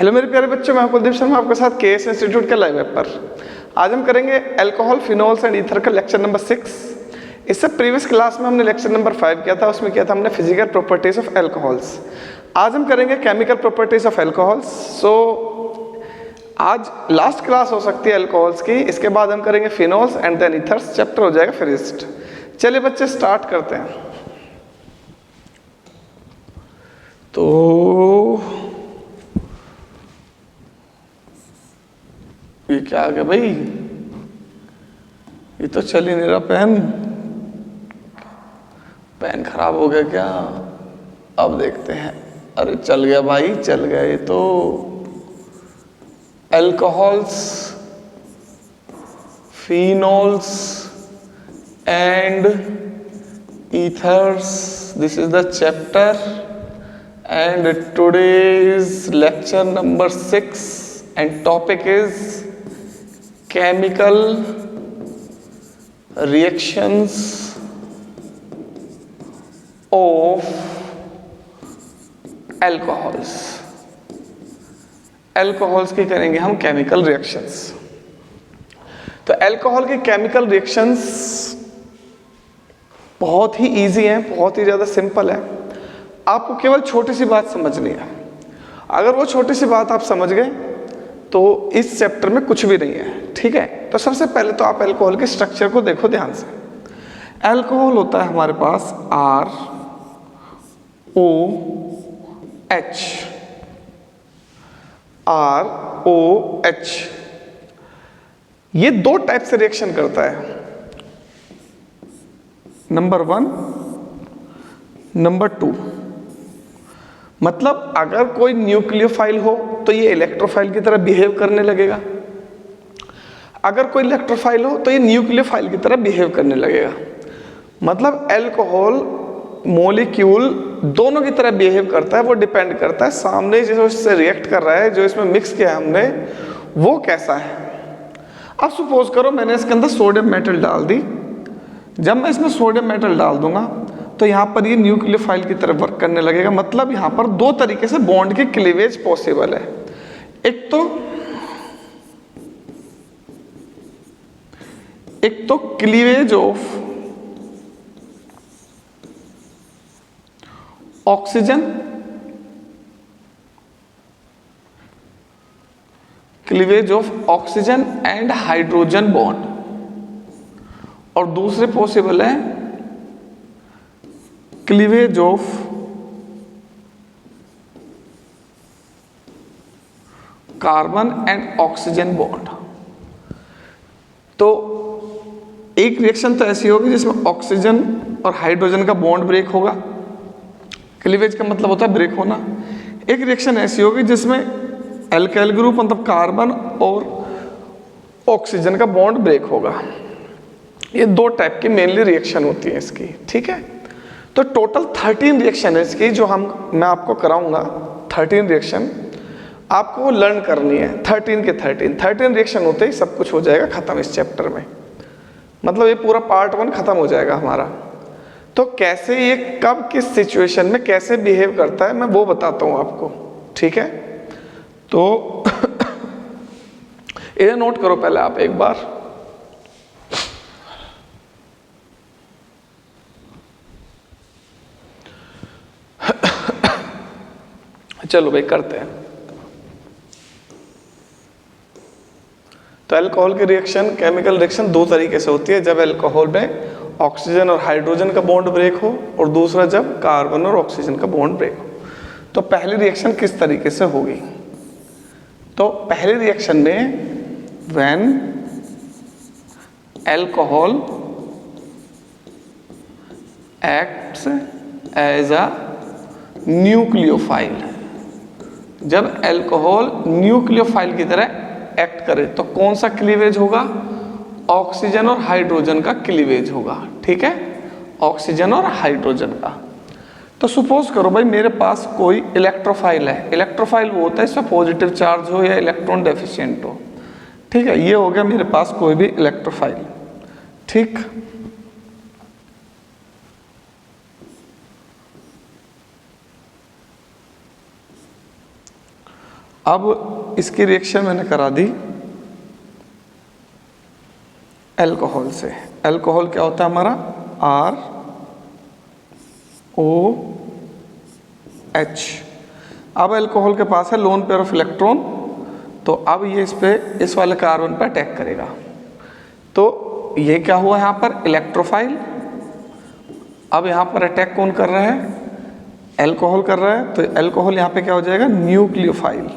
Hello मेरे प्यारे बच्चों, मैं कुलदीप शर्मा आपके साथ केएस इंस्टीट्यूट के लाइव ऐप पर। आज हम करेंगे अल्कोहल, फिनोल्स एंड ईथर का लेक्चर नंबर 6। इससे प्रीवियस क्लास में हमने लेक्चर नंबर 5 किया था, उसमें किया था हमने फिजिकल प्रॉपर्टीज ऑफ अल्कोहल्स। आज हम करेंगे केमिकल प्रॉपर्टीज ऑफ अल्कोहल्स। सो आज लास्ट क्लास हो सकती है अल्कोहल्स की, इसके बाद हम करेंगे phenols and then ethers, chapter हो जाएगा फिनिश्ड। चलिए बच्चे स्टार्ट करते हैं। तो ये क्या आ गया भाई, ये तो चल ही नहीं रहा। पेन खराब हो गया क्या? अब देखते हैं। अरे चल गया भाई, चल गया। ये तो alcohols, phenols and ethers, this is the chapter and today's lecture number 6 and topic is chemical reactions of alcohols। Alcohols की करेंगे हम केमिकल रिएक्शंस। तो अल्कोहल की केमिकल रिएक्शंस बहुत ही इजी हैं, बहुत ही ज़्यादा सिंपल है। आपको केवल छोटी सी बात समझनी है। अगर वो छोटी सी बात आप समझ गए तो इस चैप्टर में कुछ भी नहीं है, ठीक है। तो सबसे पहले तो आप अल्कोहल के स्ट्रक्चर को देखो ध्यान से। अल्कोहल होता है हमारे पास ROH। ये दो टाइप से रिएक्शन करता है, नंबर 1, नंबर 2। मतलब अगर कोई न्यूक्लियोफाइल हो तो ये इलेक्ट्रोफाइल की तरह बिहेव करने लगेगा, अगर कोई इलेक्ट्रोफाइल हो तो ये न्यूक्लियोफाइल की तरह बिहेव करने लगेगा। मतलब अल्कोहल मॉलिक्यूल दोनों की तरह बिहेव करता है। वो डिपेंड करता है सामने जो इससे रिएक्ट कर रहा है, जो इसमें मिक्स किया हमने, वो कैसा है। अब सपोज करो मैंने इसके अंदर सोडियम मेटल डाल दी। जब मैं इसमें सोडियम मेटल डाल दूंगा तो यहाँ पर ये न्यूक्लियोफाइल की तरह वर्क करने लगेगा। मतलब यहाँ पर दो तरीके से बॉन्ड की क्लीवेज पॉसिबल है। एक तो cleavage of oxygen, cleavage of oxygen and hydrogen bond, और दूसरे पॉसिबल है cleavage of carbon and oxygen bond. तो एक रिएक्शन तो ऐसी होगी जिसमें ऑक्सीजन और हाइड्रोजन का बॉन्ड ब्रेक होगा, क्लीवेज का मतलब होता है ब्रेक होना। एक रिएक्शन ऐसी होगी जिसमें एल्काइल ग्रुप मतलब कार्बन और ऑक्सीजन का बॉन्ड ब्रेक होगा। ये दो टाइप की मेनली रिएक्शन होती है इसकी, ठीक है। तो टोटल 13 रिएक्शन है इसकी, जो मैं आपको कराऊंगा। 13 रिएक्शन आपको लर्न करनी है। 13 के 13 रिएक्शन होते ही सब कुछ हो जाएगा खत्म इस चैप्टर में। मतलब ये पूरा पार्ट 1 खत्म हो जाएगा हमारा। तो कैसे ये कब किस सिचुएशन में कैसे बिहेव करता है मैं वो बताता हूँ आपको, ठीक है। तो इन्हें नोट करो पहले आप एक बार। चलो भाई करते हैं। तो अल्कोहल की रिएक्शन, केमिकल रिएक्शन दो तरीके से होती है। जब अल्कोहल में ऑक्सीजन और हाइड्रोजन का बॉन्ड ब्रेक हो, और दूसरा जब कार्बन और ऑक्सीजन का बॉन्ड ब्रेक हो। तो पहली रिएक्शन किस तरीके से होगी? तो पहली रिएक्शन में when alcohol acts as a nucleophile, जब अल्कोहल न्यूक्लियोफाइल की तरह एक्ट करे तो कौन सा क्लीवेज होगा? ऑक्सीजन और हाइड्रोजन का क्लीवेज होगा, ठीक है। ऑक्सीजन और हाइड्रोजन का। तो सपोज करो भाई मेरे पास कोई इलेक्ट्रोफाइल है। इलेक्ट्रोफाइल वो होता है इसमें पॉजिटिव चार्ज हो या इलेक्ट्रॉन डेफिशिएंट हो, ठीक है। ये हो गया मेरे पास कोई भी इलेक्ट्रोफाइल, ठीक। अब इसकी रिएक्शन मैंने करा दी अल्कोहल से। अल्कोहल क्या होता है हमारा, ROH। अब अल्कोहल के पास है लोन पेयर ऑफ इलेक्ट्रॉन, तो अब ये इस वाले कार्बन पर अटैक करेगा। तो ये क्या हुआ यहाँ पर, इलेक्ट्रोफाइल। अब यहाँ पर अटैक कौन कर रहा है, अल्कोहल कर रहा है, तो अल्कोहल यहाँ पे क्या हो जाएगा, न्यूक्लियोफाइल।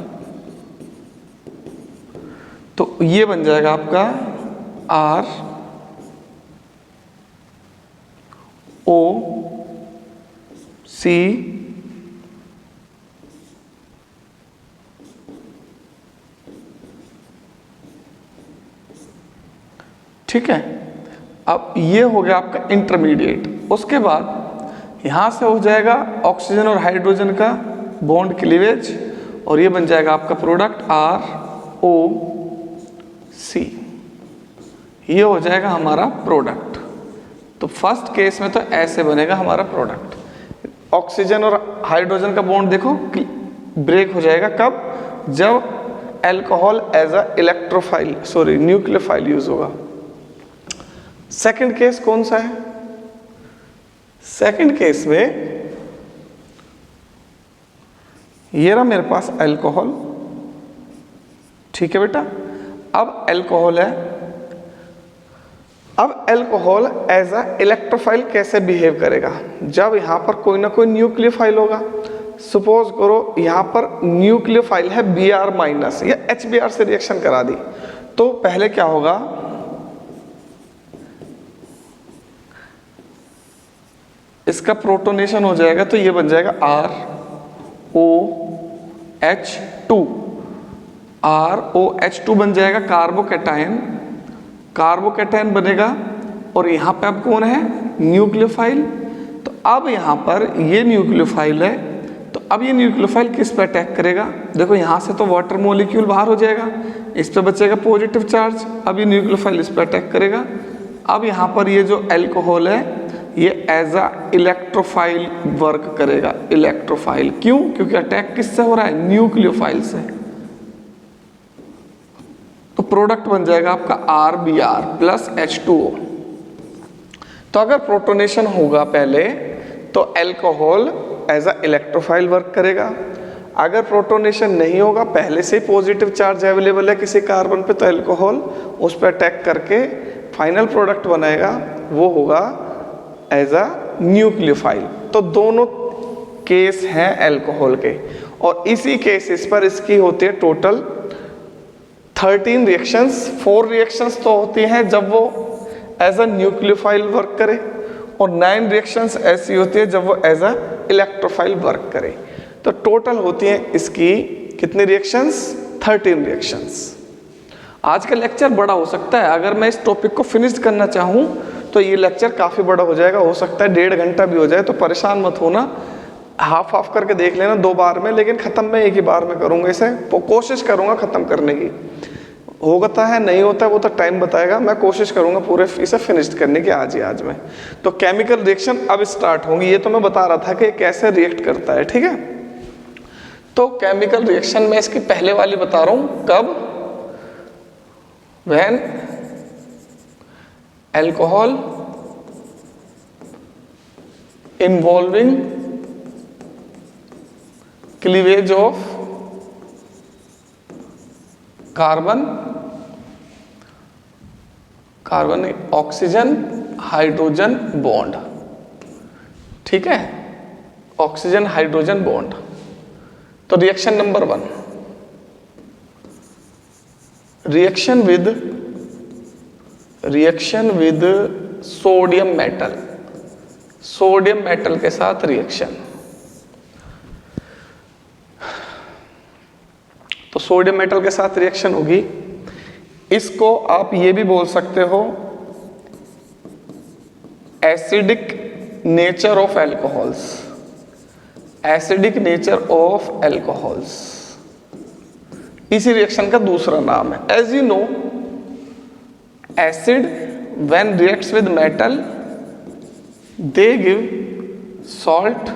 तो ये बन जाएगा आपका ROC। ठीक है, अब ये हो गया आपका इंटरमीडिएट। उसके बाद यहाँ से हो जाएगा ऑक्सीजन और हाइड्रोजन का बॉन्ड क्लीवेज, और ये बन जाएगा आपका प्रोडक्ट ROC। ये हो जाएगा हमारा प्रोडक्ट। तो फर्स्ट केस में तो ऐसे बनेगा हमारा प्रोडक्ट। ऑक्सीजन और हाइड्रोजन का बॉन्ड देखो ब्रेक हो जाएगा कब, जब alcohol as a electrophile nucleophile use होगा। सेकंड केस कौन सा है, सेकंड केस में ये रहा मेरे पास अल्कोहल। ठीक है बेटा, अब अल्कोहल है। अब अल्कोहल एज अ इलेक्ट्रोफाइल कैसे बिहेव करेगा, जब यहां पर कोई ना कोई न्यूक्लियोफाइल होगा। सपोज करो यहां पर न्यूक्लियोफाइल है Br- या HBr से रिएक्शन करा दी, तो पहले क्या होगा, इसका प्रोटोनेशन हो जाएगा, तो ये बन जाएगा ROH2। ROH2 बन जाएगा कार्बोकैटायन। कार्बोकैटायन बनेगा, और यहाँ पे अब कौन है, न्यूक्लियोफाइल। तो अब यहाँ पर ये न्यूक्लियोफाइल है, तो अब ये न्यूक्लियोफाइल किस पे अटैक करेगा, देखो यहाँ से तो वाटर मॉलिक्यूल बाहर हो जाएगा, इस पे बचेगा पॉजिटिव चार्ज। अब ये न्यूक्लियोफाइल इस पे अटैक करेगा। अब यहाँ पर ये जो अल्कोहल है ये एज अ इलेक्ट्रोफाइल वर्क करेगा। इलेक्ट्रोफाइल क्यों, क्योंकि अटैक किससे हो रहा है, न्यूक्लियोफाइल से। तो प्रोडक्ट बन जाएगा आपका RBr + H2O। तो अगर प्रोटोनेशन होगा पहले तो alcohol as a electrophile work करेगा। अगर प्रोटोनेशन नहीं होगा, पहले से ही पॉजिटिव चार्ज अवेलेबल है किसी कार्बन पे, तो अल्कोहल उस पर अटैक करके फाइनल प्रोडक्ट बनाएगा, वो होगा एज अ न्यूक्लियोफाइल। तो दोनों केस हैं अल्कोहल के, और इसी केसेस पर इसकी होती है टोटल 13 रिएक्शंस। 4 रिएक्शंस तो होती हैं जब वो एज अ न्यूक्लियोफाइल वर्क करे, और 9 रिएक्शंस ऐसी होती है जब वो एज अ इलेक्ट्रोफाइल वर्क करे। तो टोटल होती हैं इसकी कितनी रिएक्शंस, 13 रिएक्शंस। आज का लेक्चर बड़ा हो सकता है, अगर मैं इस टॉपिक को फिनिश करना चाहूँ तो ये लेक्चर काफ़ी बड़ा हो जाएगा, हो सकता है 1.5 घंटा भी हो जाए। तो परेशान मत होना, हाफ करके देख लेना 2 बार में, लेकिन ख़त्म मैं एक ही बार में करूँगा इसे। कोशिश करूँगा ख़त्म करने की, होता है नहीं होता है वो तो टाइम बताएगा। मैं कोशिश करूँगा पूरे इसे फिनिश करने की आज में। तो केमिकल रिएक्शन अब स्टार्ट होंगी, ये तो मैं बता रहा था कि कैसे रिएक्ट करता है। ठीक है, तो केमिकल रिएक्शन में इसकी पहले वाली बता रहा हूँ, कब, when alcohol involving cleavage of carbon oxygen hydrogen bond. ठीक है, ऑक्सीजन हाइड्रोजन बॉन्ड। तो reaction number 1, reaction with sodium metal. Sodium metal के साथ रिएक्शन। तो सोडियम मेटल के साथ रिएक्शन होगी, इसको आप ये भी बोल सकते हो acidic nature of alcohols. Acidic nature of alcohols इसी रिएक्शन का दूसरा नाम है। As you know, acid when reacts with metal they give salt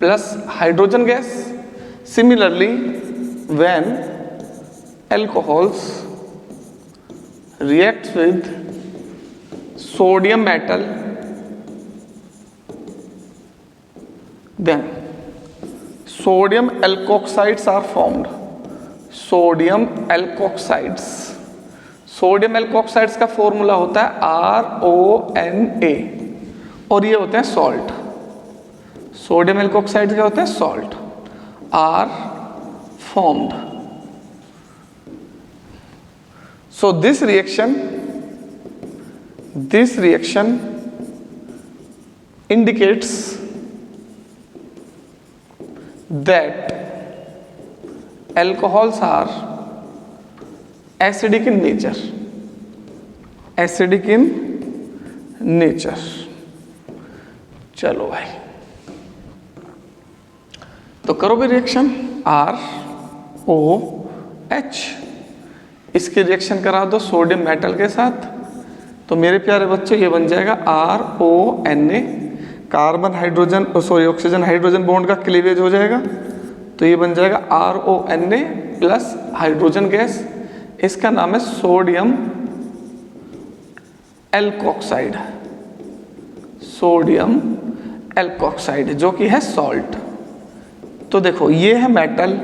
plus hydrogen gas. Similarly when alcohols reacts with sodium metal, then sodium alkoxides are formed. Sodium alkoxides, sodium alkoxides का formula होता है RONA और ये होते हैं salt. Sodium alkoxide क्या होते हैं? Salt are formed. So this reaction indicates that alcohols are acidic in nature, acidic in nature। चलो भाई, तो करो भी रिएक्शन ROH, इसकी रिएक्शन करा दो सोडियम मेटल के साथ, तो मेरे प्यारे बच्चों ये बन जाएगा RONA, carbon hydrogen oxygen hydrogen bond का क्लीवेज हो जाएगा, तो ये बन जाएगा RONA प्लस हाइड्रोजन गैस, इसका नाम है सोडियम एल्कोक्साइड, सोडियम एल्कोक्साइड जो कि है सॉल्ट। तो देखो ये है मेटल,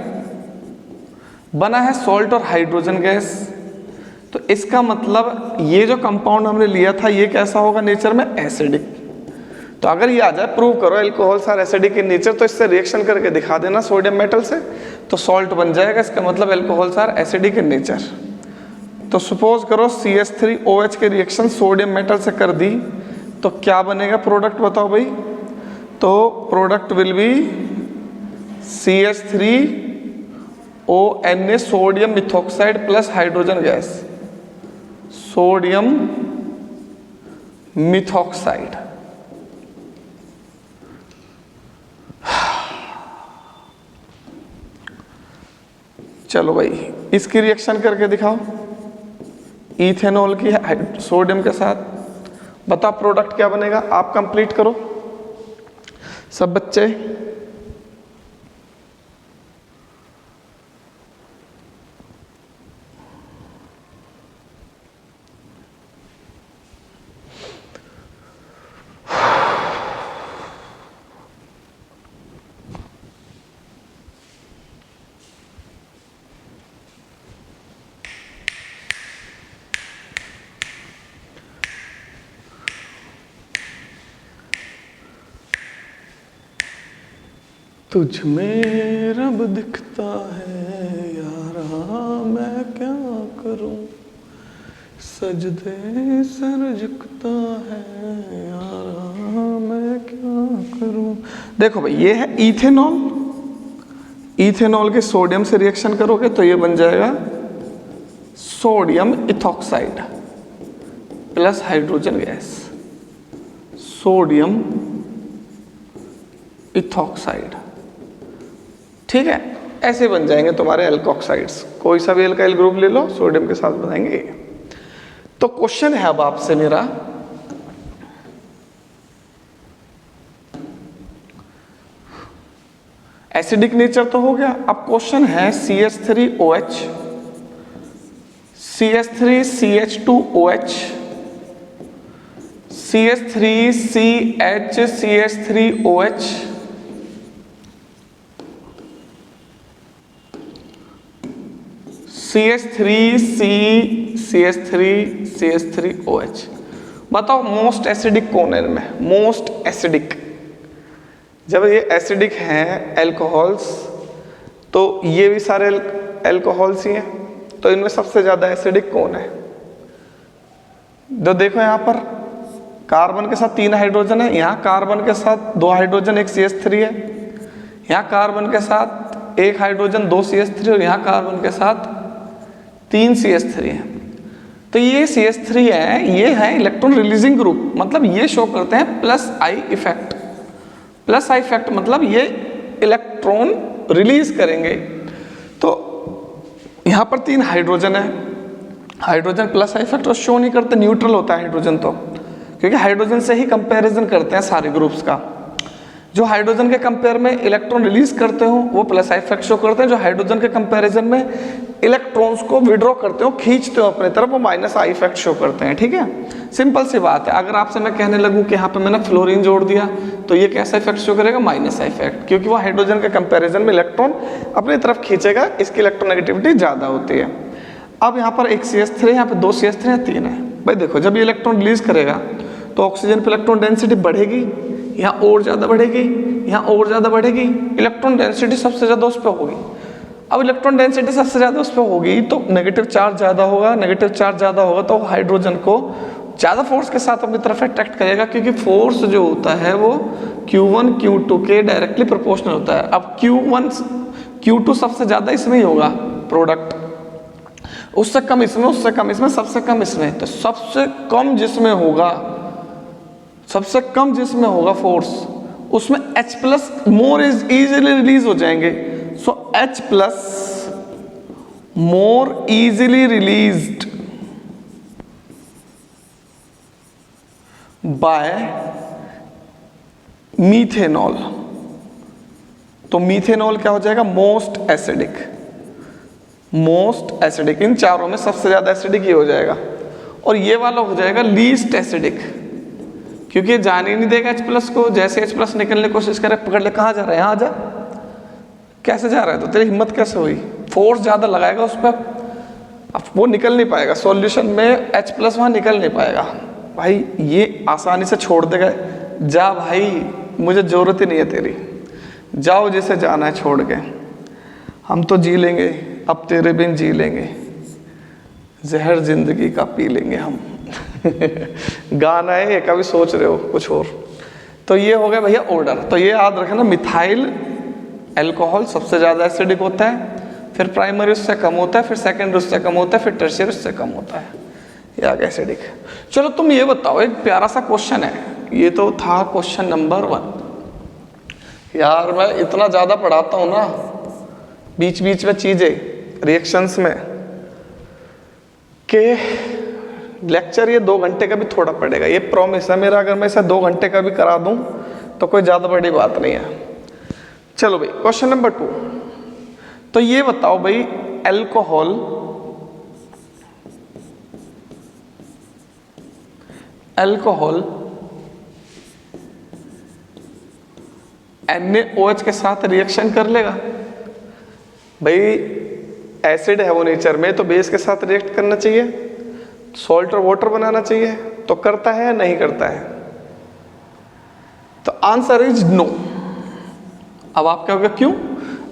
बना है सॉल्ट और हाइड्रोजन गैस, तो इसका मतलब ये जो कंपाउंड हमने लिया था ये कैसा होगा नेचर में? एसिडिक। तो अगर ये आ जाए प्रूव करो alcohols are acidic in nature, तो इससे रिएक्शन करके दिखा देना सोडियम मेटल से, तो सॉल्ट बन जाएगा, इसका मतलब alcohols are acidic in nature. तो सपोज करो CH3OH के रिएक्शन सोडियम मेटल से कर दी, तो क्या बनेगा प्रोडक्ट बताओ भाई? तो product will be CH3ONA sodium methoxide plus hydrogen gas, sodium methoxide. चलो भाई इसकी रिएक्शन करके दिखाओ, इथेनॉल की सोडियम के साथ, बताओ प्रोडक्ट क्या बनेगा? आप कंप्लीट करो सब बच्चे। तुझ में रब दिखता है यारा मैं क्या करूं, सजदे सर झुकता है यारा मैं क्या करूं। देखो भाई ये है इथेनॉल, इथेनॉल के सोडियम से रिएक्शन करोगे तो ये बन जाएगा sodium ethoxide plus hydrogen gas, sodium ethoxide. ठीक है, ऐसे बन जाएंगे तुम्हारे एल्कोक्साइड्स, कोई सा भी एल्काइल ग्रुप ले लो सोडियम के साथ बनाएंगे। तो क्वेश्चन है अब आपसे मेरा, एसिडिक नेचर तो हो गया, अब क्वेश्चन है CH3OH, CH3CH2OH, CH3CH, CH3OH, CH3C, CH3, CH3OH। बताओ मोस्ट एसिडिक कौन है इनमें? मोस्ट एसिडिक, जब ये एसिडिक हैं एल्कोहल्स तो ये भी सारे एल्कोहल्स ही हैं, तो इनमें सबसे ज़्यादा एसिडिक कौन है? तो देखो यहाँ पर कार्बन के साथ 3 हाइड्रोजन है, यहाँ कार्बन के साथ 2 हाइड्रोजन 1 CH3 है, यहाँ कार्बन के साथ 1 हाइड्रोजन 2 CH3 और यहाँ कार्बन के साथ 3 CH3 है। तो ये CH3 है, ये है इलेक्ट्रॉन रिलीजिंग ग्रुप, मतलब ये शो करते हैं plus I effect. Plus I effect मतलब ये इलेक्ट्रॉन रिलीज करेंगे। तो यहाँ पर 3 हाइड्रोजन है, हाइड्रोजन प्लस आई इफेक्ट और शो नहीं करते, न्यूट्रल होता है हाइड्रोजन, तो क्योंकि हाइड्रोजन से ही कंपैरिजन करते हैं सारे ग्रुप्स का। जो हाइड्रोजन के कंपेयर में इलेक्ट्रॉन रिलीज करते हो वो प्लस इफेक्ट शो करते हैं, जो हाइड्रोजन के कंपैरिजन में इलेक्ट्रॉन्स को विड्रॉ करते हो, खींचते हो अपने तरफ, वो माइनस आई इफेक्ट शो करते हैं। ठीक है, सिंपल सी बात है। अगर आपसे मैं कहने लगूं कि यहाँ पे मैंने फ्लोरीन जोड़ दिया तो ये कैसा इफेक्ट शो करेगा? माइनस आई इफेक्ट, क्योंकि वो हाइड्रोजन के कंपैरिजन में इलेक्ट्रॉन अपनी तरफ खींचेगा, इसकी इलेक्ट्रोनेगेटिविटी ज़्यादा होती है। अब यहाँ पर एक CH3 है, यहाँ पे 2 CH3 है, 3 है। भाई देखो, जब ये इलेक्ट्रॉन रिलीज करेगा तो ऑक्सीजन पे इलेक्ट्रॉन डेंसिटी बढ़ेगी, यहाँ और ज़्यादा बढ़ेगी, यहाँ और ज़्यादा बढ़ेगी, इलेक्ट्रॉन डेंसिटी सबसे ज़्यादा उस पर होगी। अब इलेक्ट्रॉन डेंसिटी सबसे ज़्यादा उस पर होगी तो नेगेटिव चार्ज ज़्यादा होगा, नेगेटिव चार्ज ज़्यादा होगा तो हाइड्रोजन को ज़्यादा फोर्स के साथ अपनी तरफ अट्रैक्ट करेगा, क्योंकि फोर्स जो होता है वो Q1 Q2 के डायरेक्टली प्रोपोर्शनल होता है। अब Q1 Q2 सबसे ज़्यादा इसमें ही होगा प्रोडक्ट, उससे कम इसमें, उससे कम इसमें, सबसे कम इसमें। तो सबसे कम जिसमें होगा, सबसे कम जिसमें होगा फोर्स, उसमें H plus more easily release हो जाएंगे। सो H plus more easily released by methanol. तो मीथेनॉल क्या हो जाएगा? Most acidic. मोस्ट एसिडिक, इन चारों में सबसे ज्यादा एसिडिक ये हो जाएगा, और ये वाला हो जाएगा लीस्ट एसिडिक, क्योंकि ये जाने ही नहीं देगा H प्लस को। जैसे H प्लस निकलने की कोशिश करे, पकड़ ले, कहाँ जा रहा है? यहाँ जा। कैसे जा रहा है? तो तेरी हिम्मत कैसे हुई? फोर्स ज्यादा लगाएगा उस पर, अब वो निकल नहीं पाएगा सॉल्यूशन में, H प्लस वहाँ निकल नहीं पाएगा। भाई ये आसानी से छोड़ देगा, जा भाई, मुझे जरूरत ही नहीं है तेरी, जाओ जैसे जाना है छोड़ के, हम तो जी लेंगे, अब तेरे बिन जी लेंगे, जहर जिंदगी का पी लेंगे हम। गाना है ये, कभी सोच रहे हो कुछ और? तो ये हो गया भैया ऑर्डर। तो ये याद रखना, मिथाइल अल्कोहल सबसे ज़्यादा एसिडिक होता है, फिर प्राइमरी उससे कम होता है, फिर सेकेंडरी उससे कम होता है, फिर टर्शियरी उससे कम होता है। ये आ गया एसिडिक। चलो तुम ये बताओ, एक प्यारा सा क्वेश्चन है, ये तो था क्वेश्चन नंबर 1। यार मैं इतना ज़्यादा पढ़ाता हूँ ना बीच बीच में चीज़ें रिएक्शंस में, कि लेक्चर ये 2 घंटे का भी थोड़ा पड़ेगा, ये प्रॉमिस है मेरा। अगर मैं इसे 2 घंटे का भी करा दूं तो कोई ज़्यादा बड़ी बात नहीं है। चलो भाई, क्वेश्चन नंबर 2। तो ये बताओ भाई, अल्कोहल NaOH के साथ रिएक्शन कर लेगा? भाई एसिड है वो नेचर में, तो बेस के साथ रिएक्ट करना चाहिए, सॉल्ट और वाटर बनाना चाहिए, तो करता है या नहीं करता है? तो आंसर इज नो। अब आप कहोगे क्यों?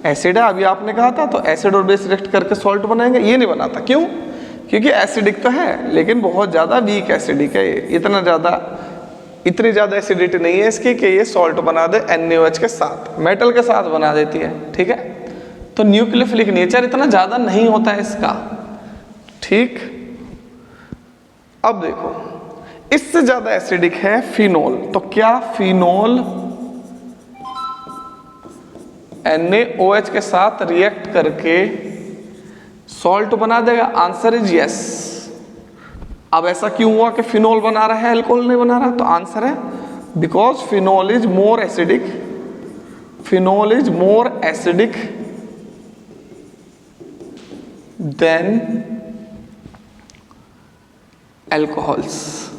एसिड है, अभी आपने कहा था, तो एसिड और बेस रिएक्ट करके सॉल्ट बनाएंगे, ये नहीं बनाता। क्यों? क्योंकि एसिडिक तो है, लेकिन बहुत ज़्यादा वीक एसिडिक है ये, इतनी ज़्यादा एसिडिटी नहीं है इसकी कि ये सॉल्ट बना दे NaOH के साथ, मेटल के साथ बना देती है। ठीक है, तो न्यूक्लियोफिलिक नेचर इतना ज़्यादा नहीं होता है इसका। ठीक, अब देखो, इससे ज़्यादा एसिडिक है फिनोल। तो क्या फिनोल NaOH के साथ रिएक्ट करके सॉल्ट बना देगा? Answer is yes. अब ऐसा क्यों हुआ कि फिनोल बना रहा है, अल्कोहल नहीं बना रहा? तो आंसर है because phenol is more acidic, phenol is more acidic then alcohols.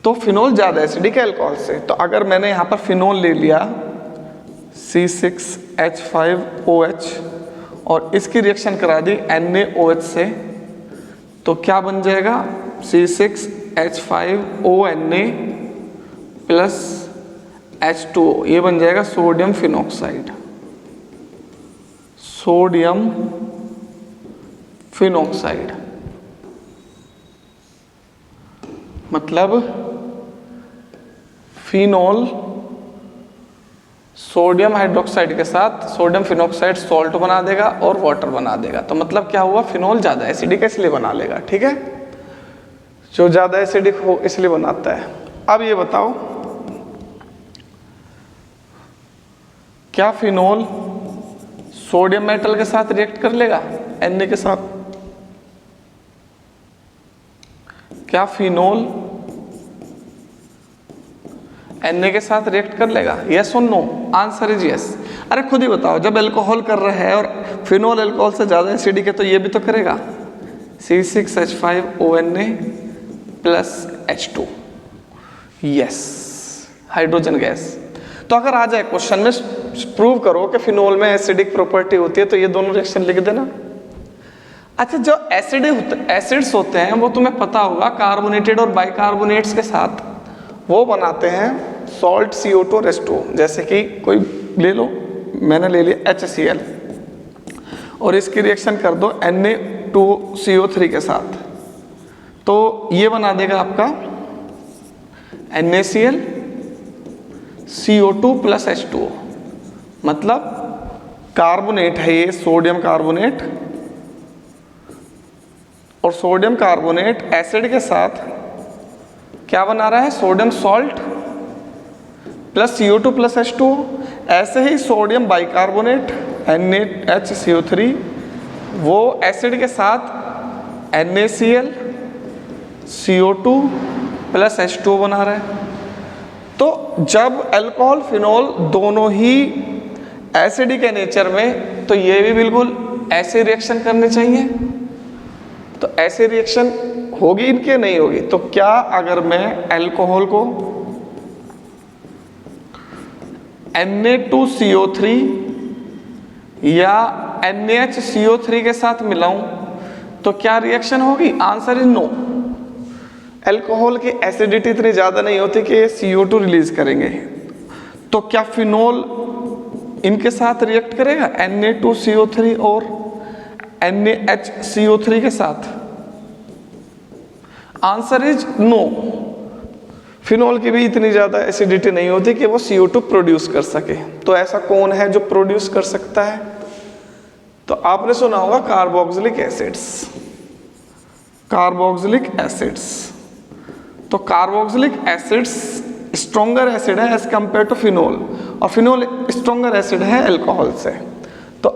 तो फिनोल ज्यादा एसिडिक है अल्कोहल से। तो अगर मैंने यहां पर फिनोल ले लिया C6H5OH और इसकी रिएक्शन करा दी NaOH से, तो क्या बन जाएगा? C6H5ONa प्लस H2O, ये बन जाएगा सोडियम फिनॉक्साइड। सोडियम फिनॉक्साइड मतलब फिनोल सोडियम हाइड्रोक्साइड के साथ सोडियम फिनॉक्साइड सॉल्ट बना देगा और वाटर बना देगा। तो मतलब क्या हुआ? फिनोल ज़्यादा एसिडिक इसलिए बना लेगा। ठीक है, जो ज़्यादा एसिडिक हो इसलिए बनाता है। अब ये बताओ, क्या फिनोल सोडियम मेटल के साथ रिएक्ट कर लेगा Na के साथ? क्या फिनोल Na के साथ रिएक्ट कर लेगा? यस और नो? Answer is yes. अरे खुद ही बताओ, जब अल्कोहल कर रहा है और फिनोल अल्कोहल से ज़्यादा एसिडिक है तो ये भी तो करेगा। C6H5ONA plus H2, yes, hydrogen gas. तो अगर आ जाए क्वेश्चन में प्रूव करो कि फिनोल में एसिडिक प्रॉपर्टी होती है, तो ये दोनों रिएक्शन लिख देना। अच्छा, जो एसिड्स होते हैं वो तुम्हें पता होगा, कार्बोनेटेड और बाइकार्बोनेट्स के साथ वो बनाते हैं सॉल्ट CO2 और H2। जैसे कि कोई ले लो, मैंने ले लिया HCl और इसकी रिएक्शन कर दो Na2CO3 के साथ, तो ये बना देगा आपका NaCl CO2 प्लस H2O। मतलब कार्बोनेट है ये, सोडियम कार्बोनेट, और सोडियम कार्बोनेट एसिड के साथ क्या बना रहा है? Sodium salt plus CO2 plus H2O। ऐसे ही सोडियम बाइकार्बोनेट NaHCO3 वो एसिड के साथ NaCl CO2 प्लस H2O बना रहा है। तो जब अल्कोहल फिनोल दोनों ही एसिडिक है नेचर में, तो ये भी बिल्कुल ऐसे रिएक्शन करने चाहिए। तो ऐसे रिएक्शन होगी इनके, नहीं होगी? तो क्या अगर मैं अल्कोहल को Na2CO3 या NaHCO3 के साथ मिलाऊं तो क्या रिएक्शन होगी? Answer is no. अल्कोहल की एसिडिटी इतनी ज़्यादा नहीं होती कि ये CO2 रिलीज करेंगे। तो क्या फिनोल इनके साथ रिएक्ट करेगा Na2CO3 और NaHCO3 के साथ? Answer is no. फिनोल की भी इतनी ज़्यादा एसिडिटी नहीं होती कि वो CO2 प्रोड्यूस कर सके। तो ऐसा कौन है जो प्रोड्यूस कर सकता है? तो आपने सुना होगा कार्बोक्सिलिक एसिड्स। कार्बोक्सिलिक एसिड्स, तो कार्बोक्सिलिक एसिड्स स्ट्रॉन्गर एसिड है एज कंपेयर टू फिनोल, और फिनोल स्ट्रॉन्गर एसिड है अल्कोहल से। तो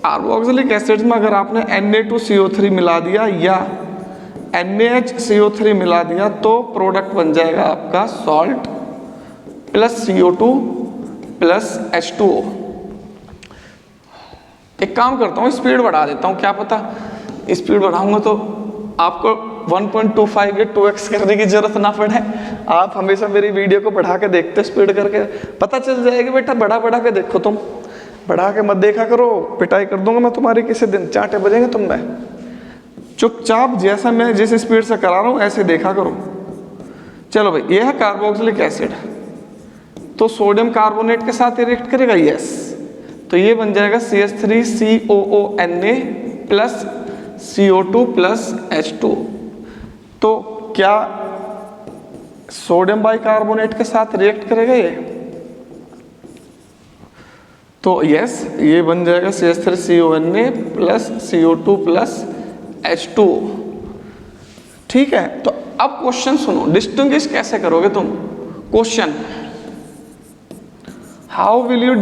कार्बोक्सिलिक एसिड्स में अगर आपने Na2CO3 मिला दिया या NaHCO3 मिला दिया तो प्रोडक्ट बन जाएगा आपका salt plus CO2 plus H2O। एक काम करता हूँ, स्पीड बढ़ा देता हूँ, क्या पता स्पीड बढ़ाऊंगा तो आपको 1.25 या 2x करने की जरूरत ना पड़े। आप हमेशा मेरी वीडियो को बढ़ा के देखते, स्पीड करके पता चल जाएगी। बेटा बढ़ा के देखो, तुम बढ़ा के मत देखा करो, पिटाई कर दूंगा मैं तुम्हारी किसी दिन, चांटे बजेंगे तुम में। चुपचाप जैसा मैं जिस स्पीड से करा रहा हूँ ऐसे देखा करो। चलो भाई, ये है कार्बोक्सिलिक एसिड, तो सोडियम कार्बोनेट के साथ रिएक्ट करेगा, यस। तो ये बन जाएगा CH3COONA plus CO2 plus H2। तो क्या सोडियम बाइकार्बोनेट के साथ रिएक्ट करेगा ये? तो यस, ये बन जाएगा CH3CONA plus CO2 plus H2। ठीक है, तो अब क्वेश्चन सुनो, डिस्टिंग्विश कैसे करोगे तुम? Question, how will you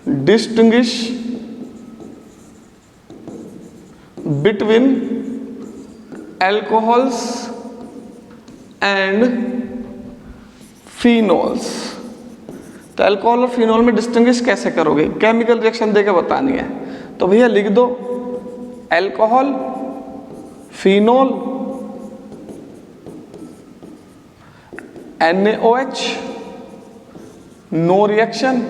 distinguish between alcohols and phenols? तो अल्कोहल और फिनोल में डिस्टिंग्विश कैसे करोगे? केमिकल रिएक्शन देके बतानी है। तो भैया लिख दो alcohol, phenol, NaOH, no reaction,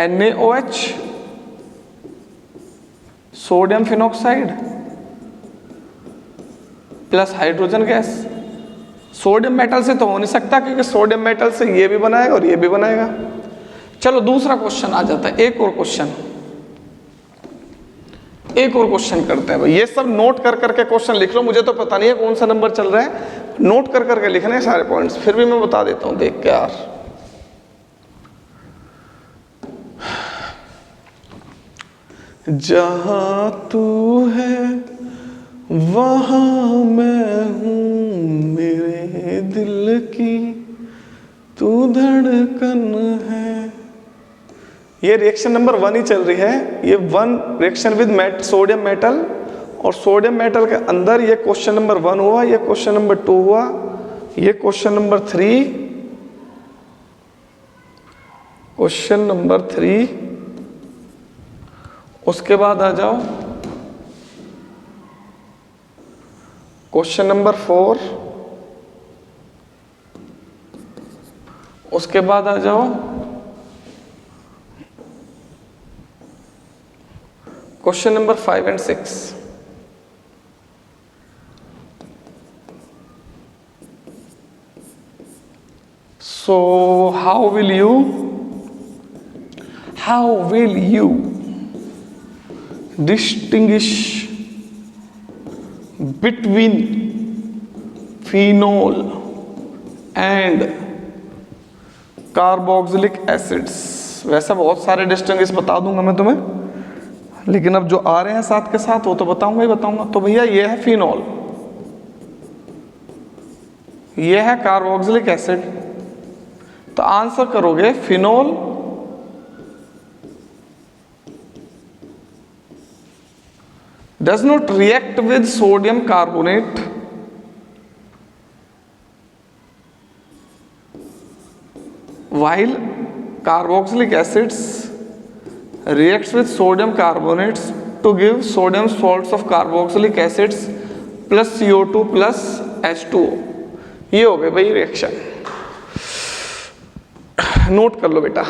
NaOH, sodium phenoxide plus hydrogen gas. Sodium metal से तो हो नहीं सकता, क्योंकि सोडियम मेटल से ये भी बनाएगा और ये भी बनाएगा। चलो दूसरा क्वेश्चन आ जाता है, एक और क्वेश्चन करते हैं भाई। ये सब नोट कर करके क्वेश्चन लिख लो, मुझे तो पता नहीं है कौन सा नंबर चल रहा है, नोट कर करके लिखने हैं सारे पॉइंट्स, फिर भी मैं बता देता हूं देख के यार। जहां तू है वहां मैं हूं, मेरे दिल की तू धड़कन है। ये रिएक्शन नंबर 1 ही चल रही है। ये 1 रिएक्शन विद सोडियम मेटल और सोडियम मेटल के अंदर ये क्वेश्चन नंबर 1 हुआ, ये क्वेश्चन नंबर 2 हुआ, ये क्वेश्चन नंबर 3, क्वेश्चन नंबर 3, उसके बाद आ जाओ क्वेश्चन नंबर 4, उसके बाद आ जाओ question number 5 and 6। So how will you distinguish between phenol and carboxylic acids? वैसे बहुत सारे डिस्टिंग्विश बता दूंगा मैं तुम्हें, लेकिन अब जो आ रहे हैं साथ के साथ वो तो बताऊंगा ही बताऊंगा। तो भैया ये है फिनॉल, ये है कार्बोक्सिलिक एसिड। तो आंसर करोगे phenol does not react with sodium carbonate while carboxylic acids reacts with sodium carbonates to give sodium salts of carboxylic acids plus CO2 plus H2O। ये हो गए भाई रिएक्शन। नोट कर लो बेटा,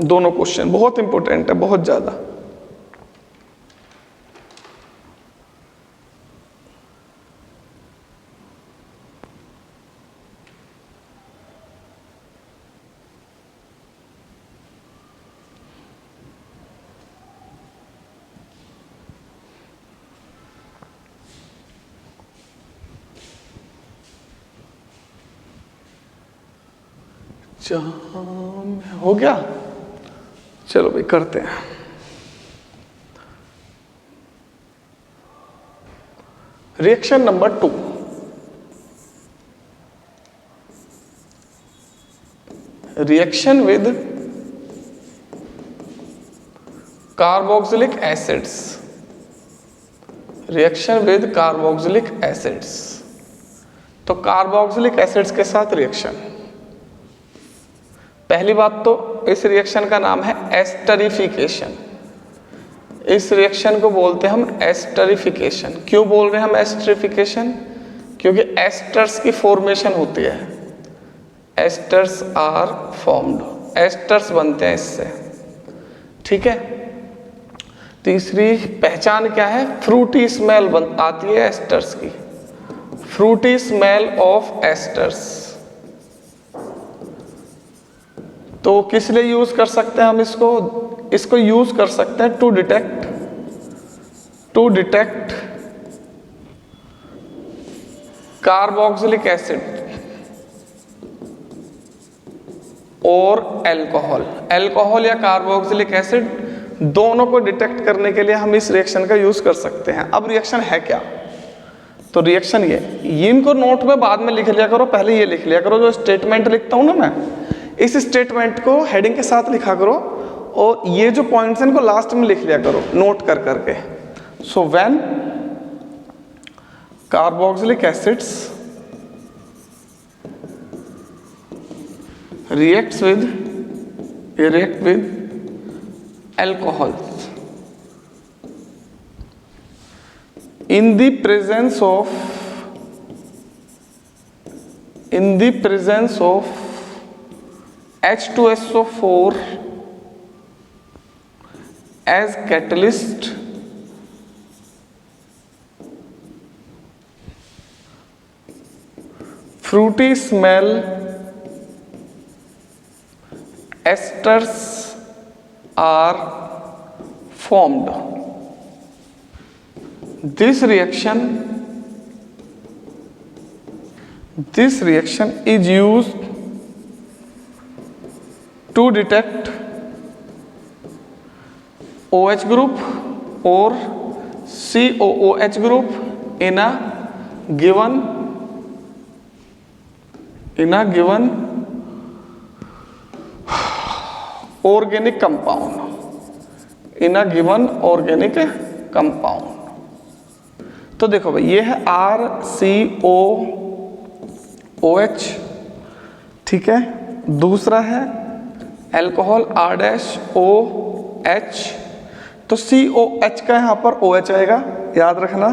दोनों क्वेश्चन बहुत इंपॉर्टेंट है, बहुत ज्यादा। हो गया, चलो भाई करते हैं। Reaction number 2, reaction with carboxylic acids, reaction with carboxylic acids. तो कार्बोक्सिलिक एसिड्स के साथ रिएक्शन। पहली बात तो इस रिएक्शन का नाम है एस्टरिफिकेशन। इस रिएक्शन को बोलते हैं हम एस्टरिफिकेशन। क्यों बोल रहे हैं हम एस्टरिफिकेशन? क्योंकि एस्टर्स की फॉर्मेशन होती है, एस्टर्स आर फॉर्म्ड, एस्टर्स बनते हैं इससे, ठीक है। तीसरी पहचान क्या है? फ्रूटी स्मेल आती है एस्टर्स की, फ्रूटी स्मेल ऑफ एस्टर्स। तो किस लिए यूज कर सकते हैं हम इसको यूज कर सकते हैं टू डिटेक्ट कार्बोक्सिलिक एसिड और अल्कोहल या कार्बोक्सिलिक एसिड, दोनों को डिटेक्ट करने के लिए हम इस रिएक्शन का यूज कर सकते हैं। अब रिएक्शन है क्या? तो रिएक्शन ये इनको नोट में बाद में लिख लिया करो, पहले ये लिख लिया करो। जो स्टेटमेंट लिखता हूं ना मैं, इस स्टेटमेंट को हेडिंग के साथ लिखा करो और ये जो पॉइंट्स हैं इनको लास्ट में लिख लिया करो नोट कर करके। So when carboxylic acids react with alcohols in the presence of H2SO4 as catalyst, fruity smell esters are formed. This reaction is used to detect OH group or COOH group in a given organic compound, तो देखो भाई ये है RCOOH, ठीक है। दूसरा है alcohol R-OH, तो COH का यहाँ पर OH आएगा, याद रखना।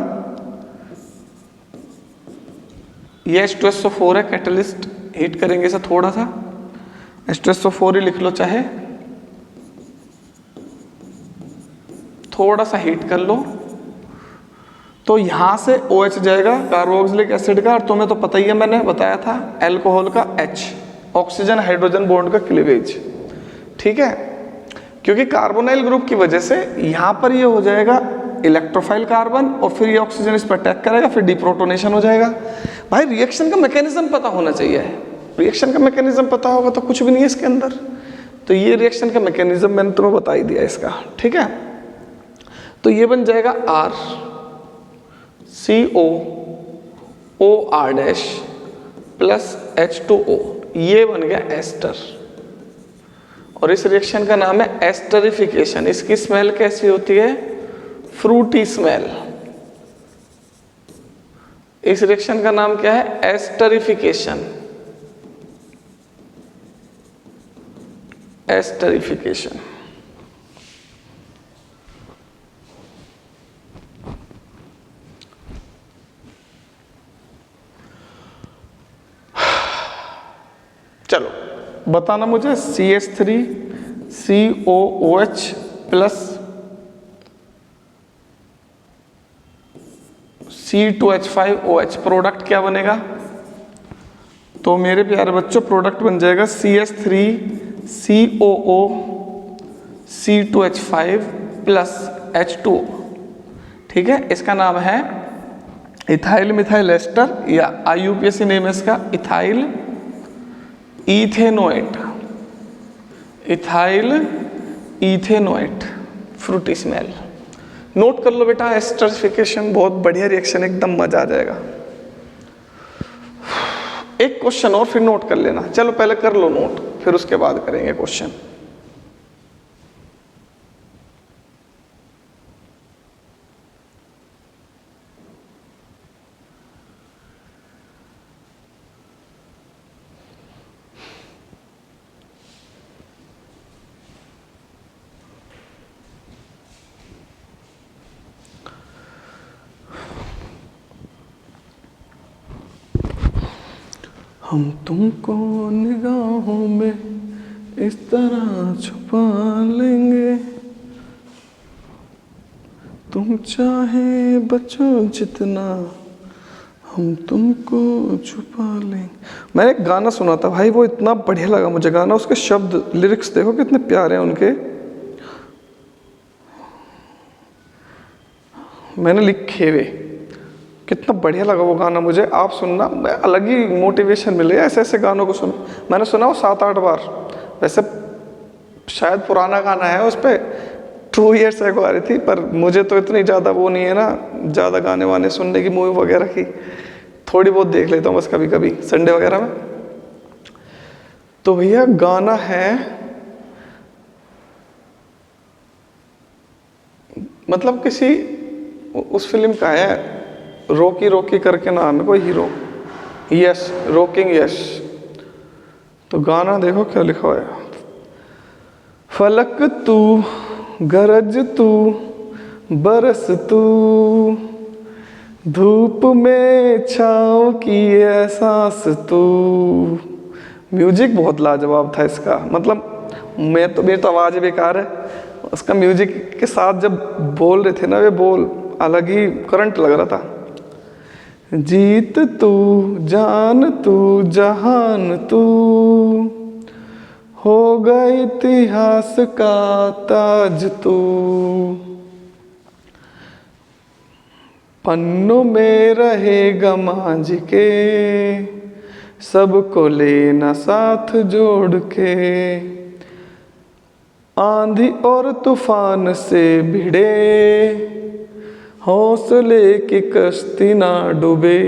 ये H2SO4 है, कैटलिस्ट, हीट करेंगे इसे थोड़ा सा, H2SO4 ही लिख लो, चाहे थोड़ा सा हीट कर लो, तो यहां से OH जाएगा कार्बोक्सिलिक एसिड का, और तुम्हें तो पता ही है, मैंने बताया था एल्कोहल का H, ऑक्सीजन हाइड्रोजन बॉन्ड का क्लीवेज, ठीक है। क्योंकि कार्बोनाइल ग्रुप की वजह से यहां पर ये हो जाएगा इलेक्ट्रोफाइल कार्बन, और फिर ये ऑक्सीजन इस पर अटैक करेगा, फिर डिप्रोटोनेशन हो जाएगा। भाई रिएक्शन का मैकेनिज्म पता होना चाहिए, रिएक्शन का मैकेनिज्म पता होगा तो कुछ भी नहीं है इसके अंदर। तो ये रिएक्शन का मैकेनिज्म मैंने तुम्हें बता ही दिया इसका, ठीक है। तो ये बन जाएगा RCOOR- प्लस H2O, ये बन गया एस्टर, और इस रिएक्शन का नाम है एस्टरिफिकेशन। इसकी स्मेल कैसी होती है? Frooti smell. इस रिएक्शन का नाम क्या है? एस्टरिफिकेशन। एस्टरिफिकेशन। चलो बताना मुझे, CH3COOH प्लस C2H5OH प्रोडक्ट क्या बनेगा? तो मेरे प्यारे बच्चों प्रोडक्ट बन जाएगा CH3COO C2H5 प्लस H2O, ठीक है। इसका नाम है इथाइल मिथाइल एस्टर, या IUPAC नेम है इसका ethyl ethanoate. Ethyl ethanoate, Frooti smell. Note कर लो बेटा, एस्टरिफिकेशन बहुत बढ़िया रिएक्शन, एकदम मजा आ जाएगा। एक क्वेश्चन और फिर नोट कर लेना। चलो पहले कर लो नोट, फिर उसके बाद करेंगे क्वेश्चन। हम तुमको निगाहों में इस तरह छुपा लेंगे, तुम चाहे बचो जितना हम तुमको छुपा लेंगे। मैंने एक गाना सुना था भाई, वो इतना बढ़िया लगा मुझे गाना, उसके शब्द लिरिक्स देखो कितने प्यारे हैं उनके, मैंने लिखे हुए, कितना बढ़िया लगा वो गाना मुझे। आप सुनना, अलग ही मोटिवेशन मिले ऐसे ऐसे गानों को सुन। मैंने सुना वो 7-8 बार, वैसे शायद पुराना गाना है, उस पर 2 years ago आ रही थी, पर मुझे तो इतनी ज़्यादा वो नहीं है ना, ज़्यादा गाने वाने सुनने की, मूवी वगैरह की थोड़ी बहुत देख लेता हूँ बस कभी कभी संडे वगैरह में। तो भैया गाना है, मतलब किसी उस फिल्म का है, रॉकी रॉकी करके नाम है कोई हीरो, यश, रॉकिंग यश। तो गाना देखो क्या लिखा है, फलक तू गरज तू बरस तू, धूप में छाँव की एहसास तू। म्यूजिक बहुत लाजवाब था इसका, मतलब मेरी तो आवाज़ बेकार है, उसका म्यूजिक के साथ जब बोल रहे थे ना वे बोल, अलग ही करंट लग रहा था। जीत तू जान तू जहान तू, होगा इतिहास का ताज तू, पन्नों में रहेगा मांझ के, सबको लेना साथ जोड़ के, आंधी और तूफान से भिड़े, हौसले की कश्ती ना डूबे,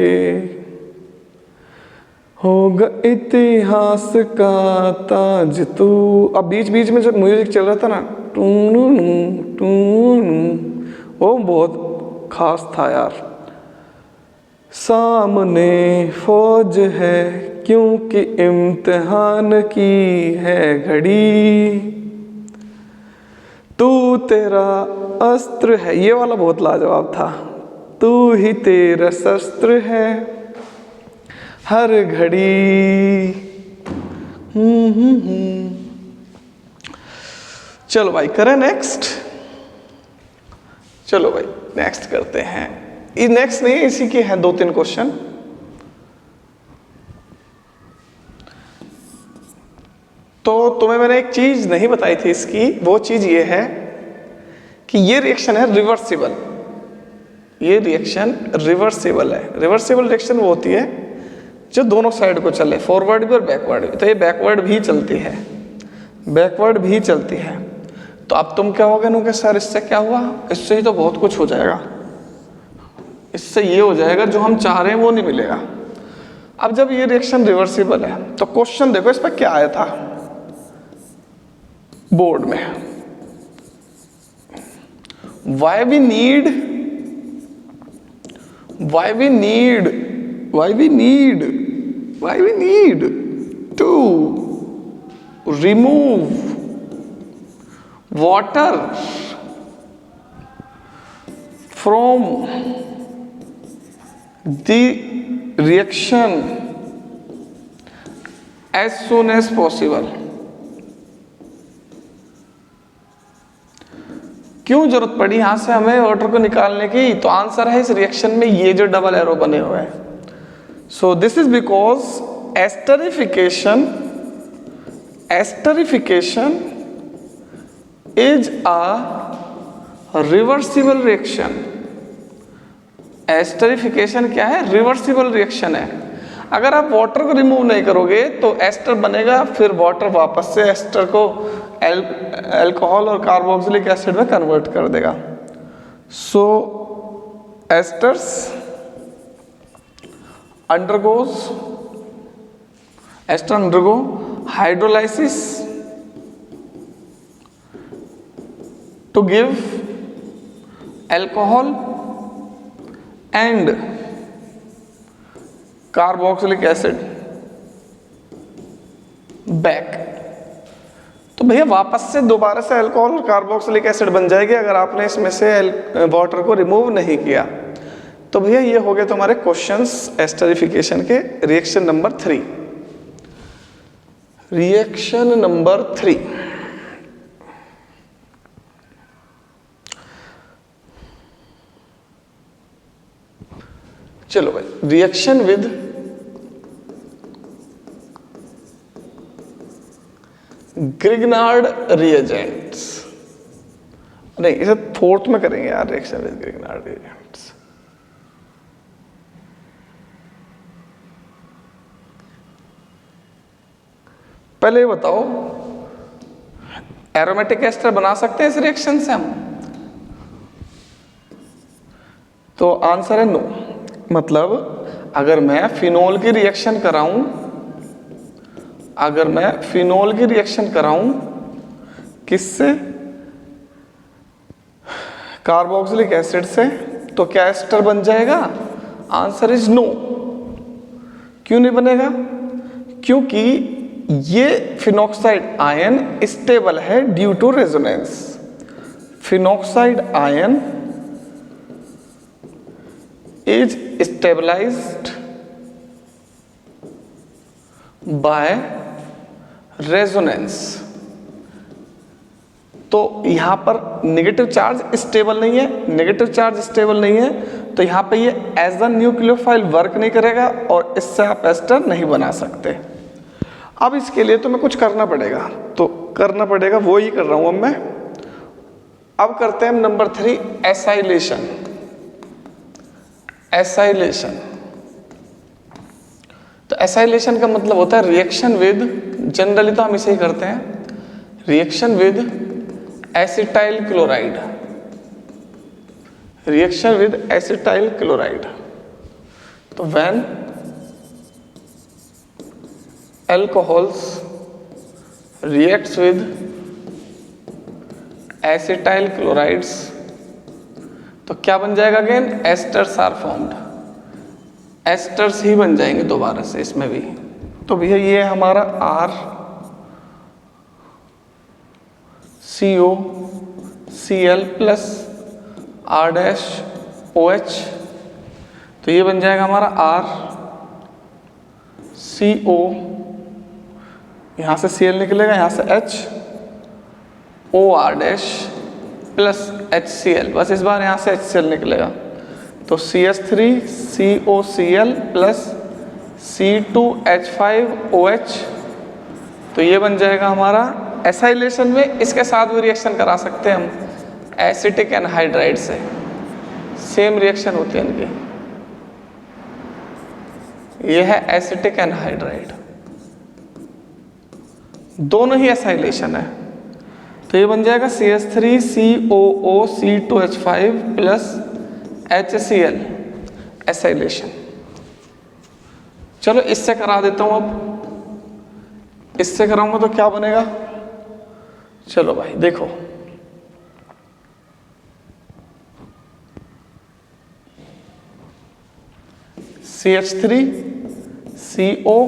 होगा इतिहास का ताज तू। अब बीच बीच में जब म्यूजिक चल रहा था ना, टूनू टूनू, वो बहुत खास था यार। सामने फौज है क्योंकि इम्तिहान की है घड़ी, तू तेरा अस्त्र है। ये वाला बहुत लाजवाब था। तू ही तेरा शस्त्र है हर घड़ी। चलो भाई करें नेक्स्ट। चलो भाई नेक्स्ट करते हैं। ये नेक्स्ट नहीं, इसी के हैं 2-3 क्वेश्चन। तो तुम्हें मैंने एक चीज नहीं बताई थी इसकी, वो चीज ये है कि ये रिएक्शन है रिवर्सिबल। ये रिएक्शन रिवर्सिबल है। रिवर्सिबल रिएक्शन वो होती है जो दोनों साइड को चले, फॉरवर्ड भी और बैकवर्ड भी। तो ये बैकवर्ड भी चलती है, बैकवर्ड भी चलती है। तो अब तुम क्या होगे नु कि सर इससे क्या हुआ, इससे ही तो बहुत कुछ हो जाएगा, इससे ये हो जाएगा जो हम चाह रहे हैं वो नहीं मिलेगा। अब जब ये रिएक्शन रिवर्सिबल है तो क्वेश्चन देखो इस पर क्या आया था बोर्ड में। Why we need to remove water from the reaction as soon as possible। क्यों जरूरत पड़ी यहां से हमें वाटर को निकालने की? तो आंसर है इस रिएक्शन में ये जो डबल एरो बने हुए हैं। So this is because esterification is a reversible reaction. Esterification क्या है? रिवर्सिबल रिएक्शन है। अगर आप वाटर को रिमूव नहीं करोगे तो एस्टर बनेगा, फिर वाटर वापस से एस्टर को अल्कोहल और कार्बोक्सिलिक एसिड में कन्वर्ट कर देगा। So esters undergo hydrolysis to give alcohol and carboxylic acid back. तो भैया वापस से दोबारा से अल्कोहल और कार्बोक्सिलिक एसिड बन जाएगी अगर आपने इसमें से वाटर को रिमूव नहीं किया। तो भैया ये हो गए तुम्हारे क्वेश्चंस एस्टरिफिकेशन के। Reaction number 3, reaction number 3। चलो भाई, रिएक्शन विद ग्रिग्नार्ड रिएजेंट्स। नहीं, इसे 4th में करेंगे यार, रिएक्शन विद ग्रिग्नार्ड रिएजेंट्स। पहले ये बताओ, एरोमेटिक एस्टर बना सकते हैं इस रिएक्शन से हम? तो आंसर है नो। मतलब अगर मैं फिनोल की रिएक्शन कराऊं, अगर मैं फिनोल की रिएक्शन कराऊं किससे? कार्बोक्सिलिक एसिड से, तो क्या एस्टर बन जाएगा? Answer is no. क्यों नहीं बनेगा? क्योंकि ये फिनॉक्साइड आयन स्टेबल है due to resonance. Phenoxide ion is stabilized by resonance। तो यहां पर नेगेटिव चार्ज स्टेबल नहीं है, नेगेटिव चार्ज स्टेबल नहीं है, तो यहां पे ये एज अ न्यूक्लियोफाइल वर्क नहीं करेगा और इससे आप एस्टर नहीं बना सकते। अब इसके लिए तो मैं कुछ करना पड़ेगा, तो करना पड़ेगा, वो ही कर रहा हूं अब मैं। अब करते हैं नंबर 3, एसाइलेशन। एसाइलेशन, तो एसाइलेशन का मतलब होता है रिएक्शन विद, जनरली तो हम इसे ही करते हैं, reaction with acetyl chloride. Reaction with acetyl chloride. तो when alcohols reacts with acetyl chlorides, तो क्या बन जाएगा? Again esters are formed. Esters ही बन जाएंगे दोबारा से इसमें भी। तो भैया ये है हमारा R CO Cl plus R dash OH, तो ये बन जाएगा हमारा R CO, यहाँ से Cl निकलेगा, यहाँ से H OR dash plus HCl, बस इस बार यहाँ से HCl निकलेगा, तो CH3COCl प्लस C2H5OH, तो ये बन जाएगा हमारा। एसाइलेशन में इसके साथ भी रिएक्शन करा सकते हैं हम एसिटिक एनहाइड्राइड से, सेम रिएक्शन होती है इनकी। ये है एसिटिक एनहाइड्राइड, दोनों ही एसाइलेशन है, तो ये बन जाएगा CH3COOC2H5 प्लस HCl एसाइलेशन। चलो इससे करा देता हूं, अब इससे कराऊंगा तो क्या बनेगा, चलो भाई देखो, CH3CO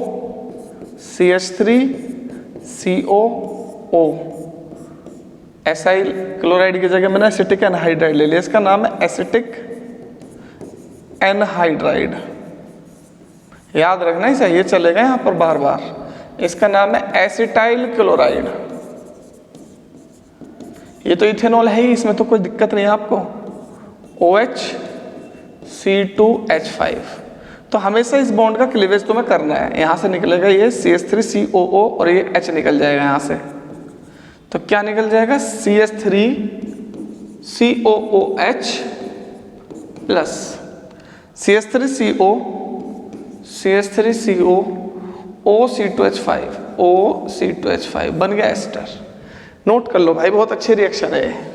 CH3COO, एसाइल क्लोराइड की जगह मैंने एसिटिक एनहाइड्राइड ले लिया, इसका नाम है एसिटिक एनहाइड्राइड, याद रखना ही चाहिए, चलेगा यहाँ पर बार बार। इसका नाम है एसिटाइल क्लोराइड, ये तो इथेनॉल है ही, इसमें तो कोई दिक्कत नहीं है आपको। OH C2H5, तो हमेशा इस बॉन्ड का क्लीवेज तुम्हें करना है, यहाँ से निकलेगा ये CH3COO और ये H निकल जाएगा यहाँ से, तो क्या निकल जाएगा CH3COOH प्लस CH3CO OC2H5 बन गया एस्टर। नोट कर लो भाई, बहुत अच्छी रिएक्शन है।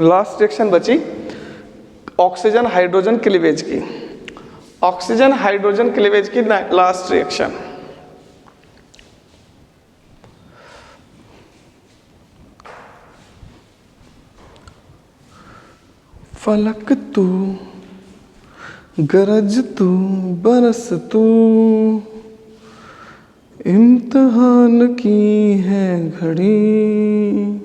लास्ट रिएक्शन बची ऑक्सीजन हाइड्रोजन क्लीवेज की, ऑक्सीजन हाइड्रोजन क्लीवेज की लास्ट रिएक्शन। फलक तू गरज तू बरस तू, इम्तिहान की है घड़ी।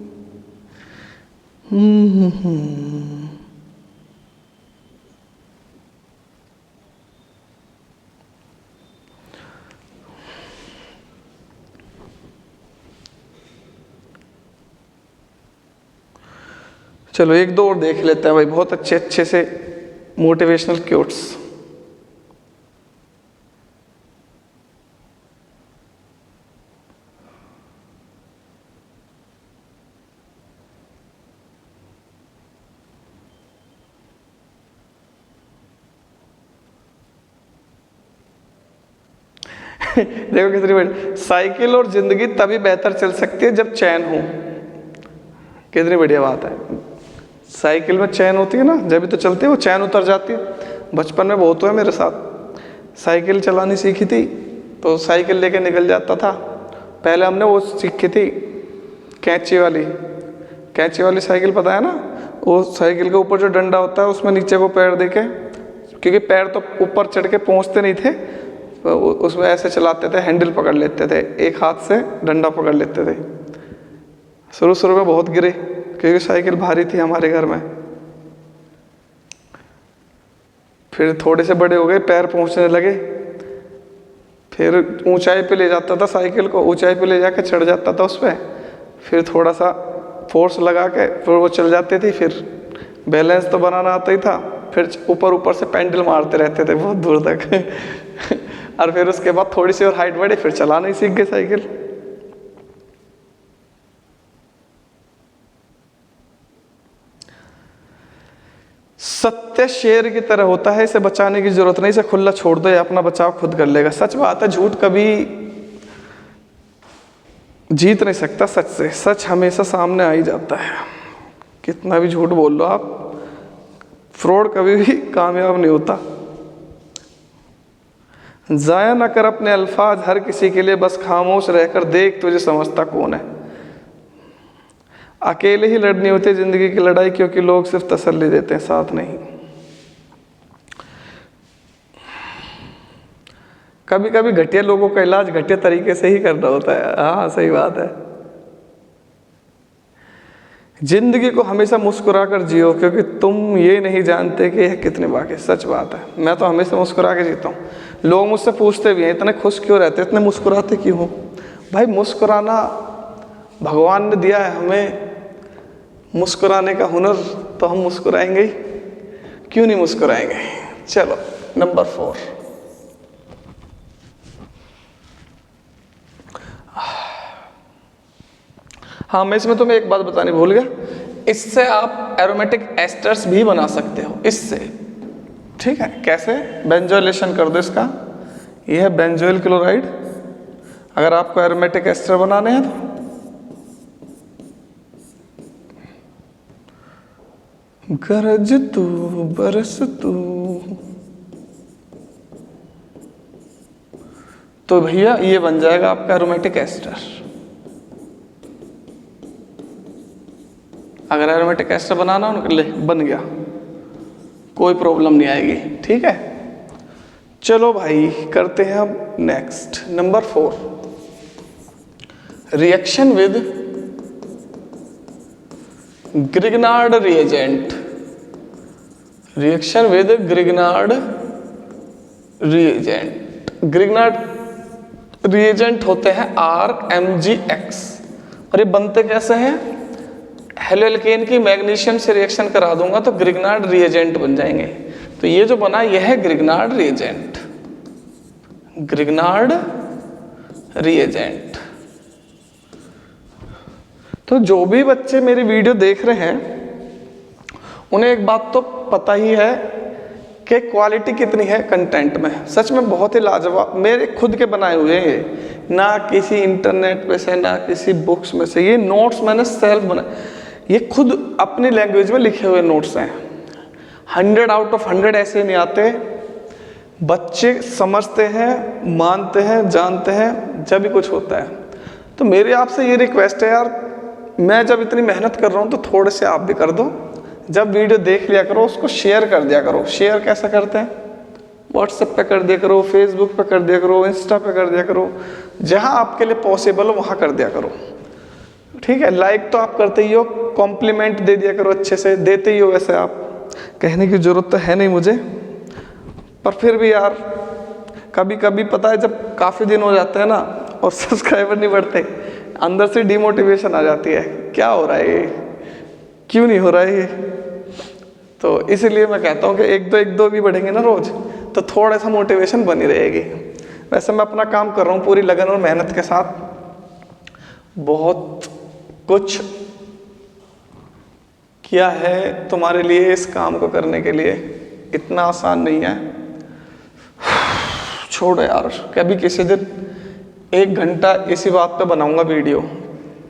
चलो एक दो और देख लेते हैं भाई, बहुत अच्छे अच्छे से मोटिवेशनल क्योट्स। देखो कितनी बड़ी, साइकिल और जिंदगी तभी बेहतर चल सकती है जब चैन हो। कितनी बढ़िया बात है, साइकिल में चैन होती है ना, जब भी तो चलती है, वो चैन उतर जाती है। बचपन में बहुत हुआ मेरे साथ, साइकिल चलानी सीखी थी तो साइकिल लेके निकल जाता था। पहले हमने वो सीखी थी कैंची वाली साइकिल, पता है ना, वो साइकिल के ऊपर जो डंडा होता है उसमें नीचे को पैर देके, क्योंकि पैर तो ऊपर चढ़ के पहुँचते नहीं थे, तो उसमें ऐसे चलाते थे, हैंडल पकड़ लेते थे, एक हाथ से डंडा पकड़ लेते थे। शुरू में बहुत गिरे क्योंकि साइकिल भारी थी हमारे घर में। फिर थोड़े से बड़े हो गए, पैर पहुंचने लगे, फिर ऊंचाई पे ले जाता था साइकिल को, ऊंचाई पे ले जाके चढ़ जाता था उस पर, फिर थोड़ा सा फोर्स लगा के फिर वो चल जाती थी। फिर बैलेंस तो बनाना आता ही था, फिर ऊपर से पेंडल मारते रहते थे बहुत दूर तक और फिर उसके बाद थोड़ी सी और हाइट बढ़ी, फिर चलाना ही सीख गए साइकिल। सत्य शेर की तरह होता है, इसे बचाने की जरूरत नहीं, इसे खुला छोड़ दो, या अपना बचाव खुद कर लेगा। सच बात है, झूठ कभी जीत नहीं सकता सच से, सच हमेशा सामने आ ही जाता है। कितना भी झूठ बोल लो आप, फ्रॉड कभी भी कामयाब नहीं होता। जाया ना कर अपने अल्फाज हर किसी के लिए, बस खामोश रहकर देख तुझे समझता कौन है। अकेले ही लड़नी होती है जिंदगी की लड़ाई, क्योंकि लोग सिर्फ तसल्ली देते हैं, साथ नहीं। कभी कभी घटिया लोगों का इलाज घटिया तरीके से ही करना होता है। हाँ सही बात है। जिंदगी को हमेशा मुस्कुरा कर जियो, क्योंकि तुम ये नहीं जानते कि यह कितने बाकी। सच बात है, मैं तो हमेशा मुस्कुरा के जीता हूँ। लोग मुझसे पूछते भी हैं इतने खुश क्यों रहते, इतने मुस्कुराते क्यों हो? भाई मुस्कुराना भगवान ने दिया है हमें, मुस्कुराने का हुनर, तो हम मुस्कुराएंगे ही, क्यों नहीं मुस्कुराएंगे। चलो नंबर 4, हाँ मैं इसमें तुम्हें एक बात बतानी भूल गया, इससे आप एरोमेटिक एस्टर्स भी बना सकते हो इससे, ठीक है। कैसे? बेंजोइलेशन कर दो इसका, यह है बेंजोइल क्लोराइड। अगर आपको एरोमेटिक एस्टर बनाने हैं तो गरज तू बरस तू, तो भैया ये बन जाएगा आपका एरोमेटिक एस्टर। अगर एरोमेटिक एस्टर बनाना हो ले, बन गया, कोई प्रॉब्लम नहीं आएगी, ठीक है। चलो भाई करते हैं अब next number 4, reaction with Grignard reagent. Reaction with Grignard reagent. Grignard reagent होते हैं RMgX, और ये बनते कैसे हैं? हेलोएल्केन की मैग्नीशियम से रिएक्शन करा दूंगा तो ग्रिग्नार्ड रिएजेंट बन जाएंगे। तो ये जो बना यह है ग्रिग्नार्ड रिएजेंट। Grignard reagent. तो जो भी बच्चे मेरी वीडियो देख रहे हैं उन्हें एक बात तो पता ही है कि क्वालिटी कितनी है कंटेंट में। सच में बहुत ही लाजवाब, मेरे खुद के बनाए हुए हैं ये, ना किसी इंटरनेट पे से ना किसी बुक्स में से। ये नोट्स मैंने सेल्फ बनाए, ये खुद अपनी लैंग्वेज में लिखे हुए नोट्स हैं। 100 आउट ऑफ 100 ऐसे नहीं आते। बच्चे समझते हैं, मानते हैं, जानते हैं जब भी कुछ होता है। तो मेरी आपसे ये रिक्वेस्ट है यार, मैं जब इतनी मेहनत कर रहा हूँ तो थोड़े से आप भी कर दो। जब वीडियो देख लिया करो उसको शेयर कर दिया करो। शेयर कैसा करते हैं? व्हाट्सएप पे कर दिया करो, फेसबुक पे कर दिया करो, इंस्टा पे कर दिया करो, जहाँ आपके लिए पॉसिबल हो वहाँ कर दिया करो, ठीक है। लाइक तो आप करते ही हो, कॉम्प्लीमेंट दे दिया करो, अच्छे से देते ही हो। वैसे आप कहने की ज़रूरत तो है नहीं मुझे, पर फिर भी यार कभी कभी पता है जब काफ़ी दिन हो जाते हैं ना और सब्सक्राइबर नहीं बढ़ते, अंदर से डिमोटिवेशन आ जाती है, क्या हो रहा है ये, क्यों नहीं हो रहा है ये। तो इसीलिए मैं कहता हूँ कि एक दो भी बढ़ेंगे ना रोज, तो थोड़ा सा मोटिवेशन बनी रहेगी। वैसे मैं अपना काम कर रहा हूँ पूरी लगन और मेहनत के साथ। बहुत कुछ किया है तुम्हारे लिए, इस काम को करने के लिए इतना आसान नहीं है। छोड़ो यार, कभी किसी दिन 1 घंटा इसी बात पे बनाऊंगा वीडियो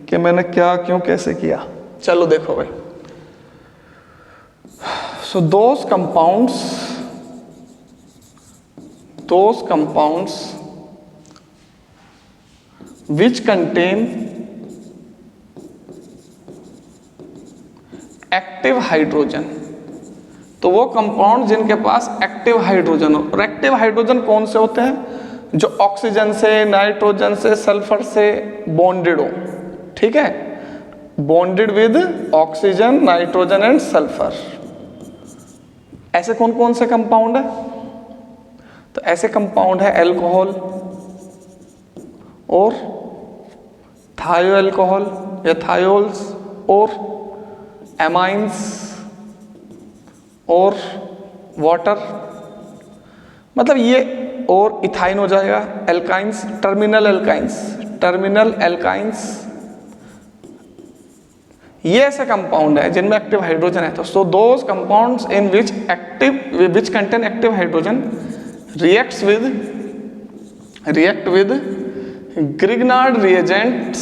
कि मैंने क्या क्यों कैसे किया। चलो देखो भाई, so those compounds which contain active hydrogen, तो वो कंपाउंड जिनके पास एक्टिव हाइड्रोजन हो। और एक्टिव हाइड्रोजन कौन से होते हैं? जो ऑक्सीजन से, नाइट्रोजन से, सल्फर से बॉन्डेड हो, ठीक है, bonded with oxygen, nitrogen and sulphur. ऐसे कौन कौन से कंपाउंड है? तो ऐसे कंपाउंड है अल्कोहल और थायो अल्कोहल या थायोल्स और एमाइंस और वाटर, मतलब ये, और इथाइन हो जाएगा, एल्काइंस, टर्मिनल एल्काइंस, ये ऐसे कंपाउंड है जिनमें एक्टिव हाइड्रोजन है। तो so those compounds in which contain active hydrogen react with Grignard reagents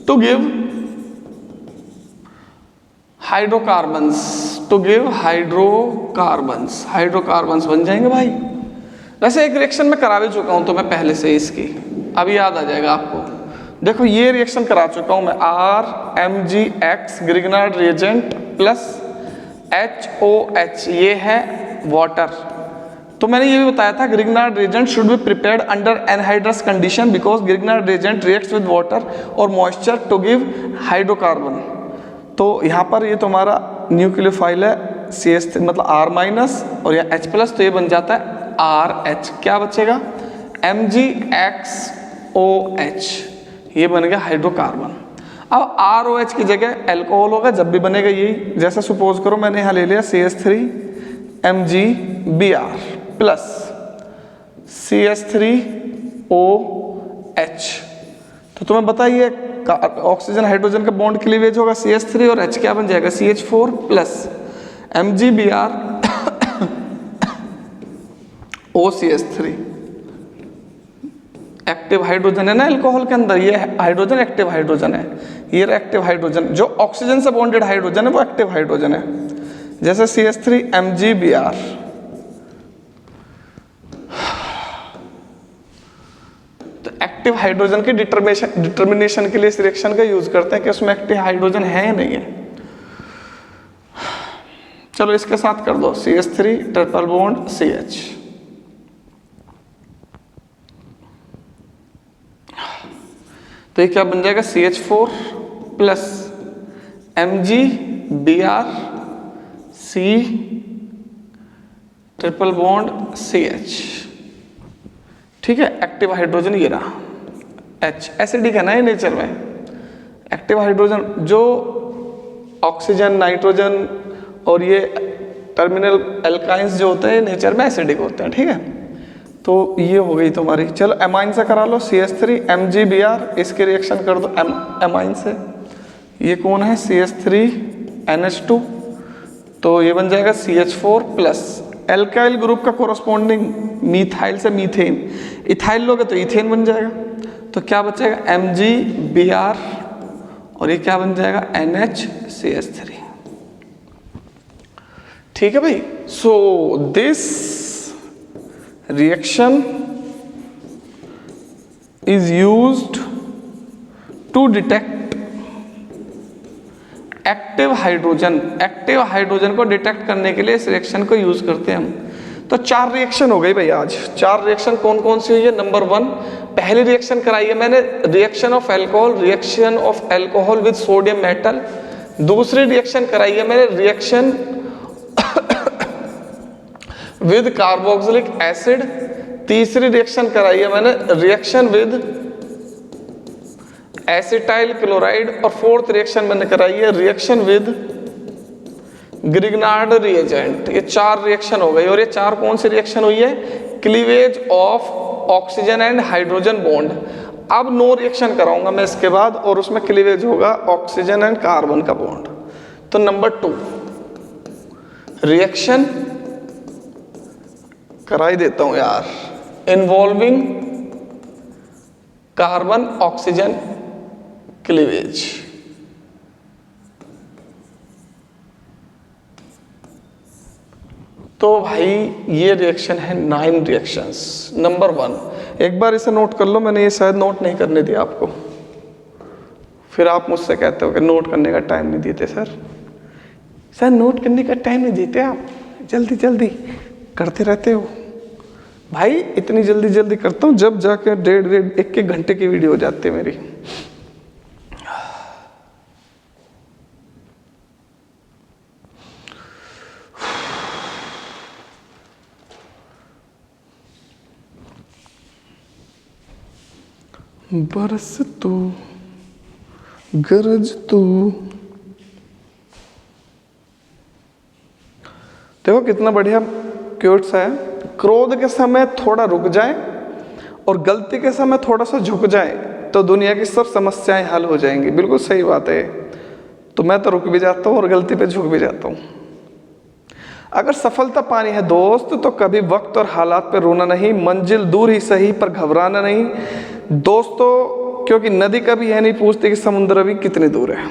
to give hydrocarbons to give hydrocarbons, hydrocarbons बन जाएंगे भाई। वैसे एक रिएक्शन मैं करा भी चुका हूं तो मैं पहले से इसकी, अभी याद आ जाएगा आपको। देखो ये रिएक्शन करा चुका हूं मैं, RMgX Grignard reagent plus HOH, ये है वाटर। तो मैंने ये भी बताया था Grignard reagent should be prepared under anhydrous condition because Grignard reagent reacts with water और मॉइस्चर टू गिव हाइड्रोकार्बन। तो यहाँ पर ये तुम्हारा न्यूक्लियोफाइल है CH3 मतलब R- और या H+, तो ये बन जाता है RH। क्या बचेगा? MgXOH, ये बन गया हाइड्रोकार्बन। अब ROH की जगह एल्कोहल होगा जब भी बनेगा यही। जैसे सपोज करो मैंने यहाँ ले लिया CH3 MgBr प्लस CH3OH, तो तुम्हें बताइए ऑक्सीजन हाइड्रोजन का बॉन्ड क्लीवेज होगा CH3 और H क्या बन जाएगा CH4 plus MgBr OCH3। Active hydrogen है ना अल्कोहल के अंदर, ये हाइड्रोजन एक्टिव हाइड्रोजन है, ये एक्टिव हाइड्रोजन। जो ऑक्सीजन से बॉन्डेड हाइड्रोजन है वो एक्टिव हाइड्रोजन है। जैसे CH3 MgBr, तो एक्टिव हाइड्रोजन की डिटर्मिनेशन के लिए इस रिएक्शन का यूज करते हैं कि उसमें एक्टिव हाइड्रोजन है या नहीं है। चलो इसके साथ कर दो CH3 ट्रिपल बॉन्ड CH, तो ये क्या बन जाएगा CH4 plus MgBr C triple bond CH। ठीक है, एक्टिव हाइड्रोजन ये रहा H, एसिडिक है ना ये नेचर में। एक्टिव हाइड्रोजन जो ऑक्सीजन नाइट्रोजन और ये टर्मिनल एल्काइंस जो होते हैं नेचर में एसिडिक होते हैं। ठीक है, तो ये हो गई तुम्हारी। चलो एमाइन से करा लो CH3 MgBr, इसके रिएक्शन कर दो एमाइन से। ये कौन है CH3 NH2, तो ये बन जाएगा CH4 प्लस एल्काइल ग्रुप का कोरस्पॉन्डिंग मीथाइल से मीथेन, इथाइल लोगे तो इथेन बन जाएगा। तो क्या बचेगा MgBr और ये क्या बन जाएगा NHCH3। ठीक है भाई। So this reaction is used to detect active hydrogen. Active hydrogen को डिटेक्ट करने के लिए इस रिएक्शन को यूज करते हैं हम। तो 4 रिएक्शन हो गई भाई आज। 4 रिएक्शन कौन कौन सी हुई है? नंबर 1 पहली रिएक्शन कराई है मैंने, reaction of alcohol with sodium metal. दूसरी रिएक्शन कराई है मैंने, रिएक्शन विद कार्बोक्सिलिक एसिड। तीसरी रिएक्शन कराई है मैंने, रिएक्शन विद एसिटाइल क्लोराइड। और फोर्थ रिएक्शन मैंने कराई है, रिएक्शन विद ग्रिग्नार्ड रिएजेंट। ये 4 रिएक्शन हो गई। और ये 4 कौन सी रिएक्शन हुई है? Cleavage of oxygen and hydrogen bond. अब 9 रिएक्शन कराऊंगा मैं इसके बाद, और उसमें क्लीवेज होगा ऑक्सीजन एंड कार्बन का बॉन्ड। तो नंबर 2 रिएक्शन कराई देता हूं यार, इन्वॉल्विंग कार्बन ऑक्सीजन क्लीवेज। तो भाई ये रिएक्शन है 9 रिएक्शंस। नंबर 1, एक बार इसे नोट कर लो, मैंने ये शायद नोट नहीं करने दिया आपको, फिर आप मुझसे कहते हो कि नोट करने का टाइम नहीं देते सर नोट करने का टाइम नहीं देते आप, जल्दी जल्दी करते रहते हो। भाई इतनी जल्दी जल्दी करता हूँ जब जाके 1.5 घंटे की वीडियो हो जाती है मेरी। बरस तू गरज तू। देखो कितना बढ़िया क्यूट सा है। क्रोध के समय थोड़ा रुक जाए और गलती के समय थोड़ा सा झुक जाए तो दुनिया की सब समस्याएं हल हो जाएंगी। बिल्कुल सही बात है। तो मैं तो रुक भी जाता हूँ और गलती पे झुक भी जाता हूँ। अगर सफलता पानी है दोस्त तो कभी वक्त और हालात पे रोना नहीं, मंजिल दूर ही सही पर घबराना नहीं दोस्तों, क्योंकि नदी कभी है नहीं पूछती कि समुद्र अभी कितनी दूर है।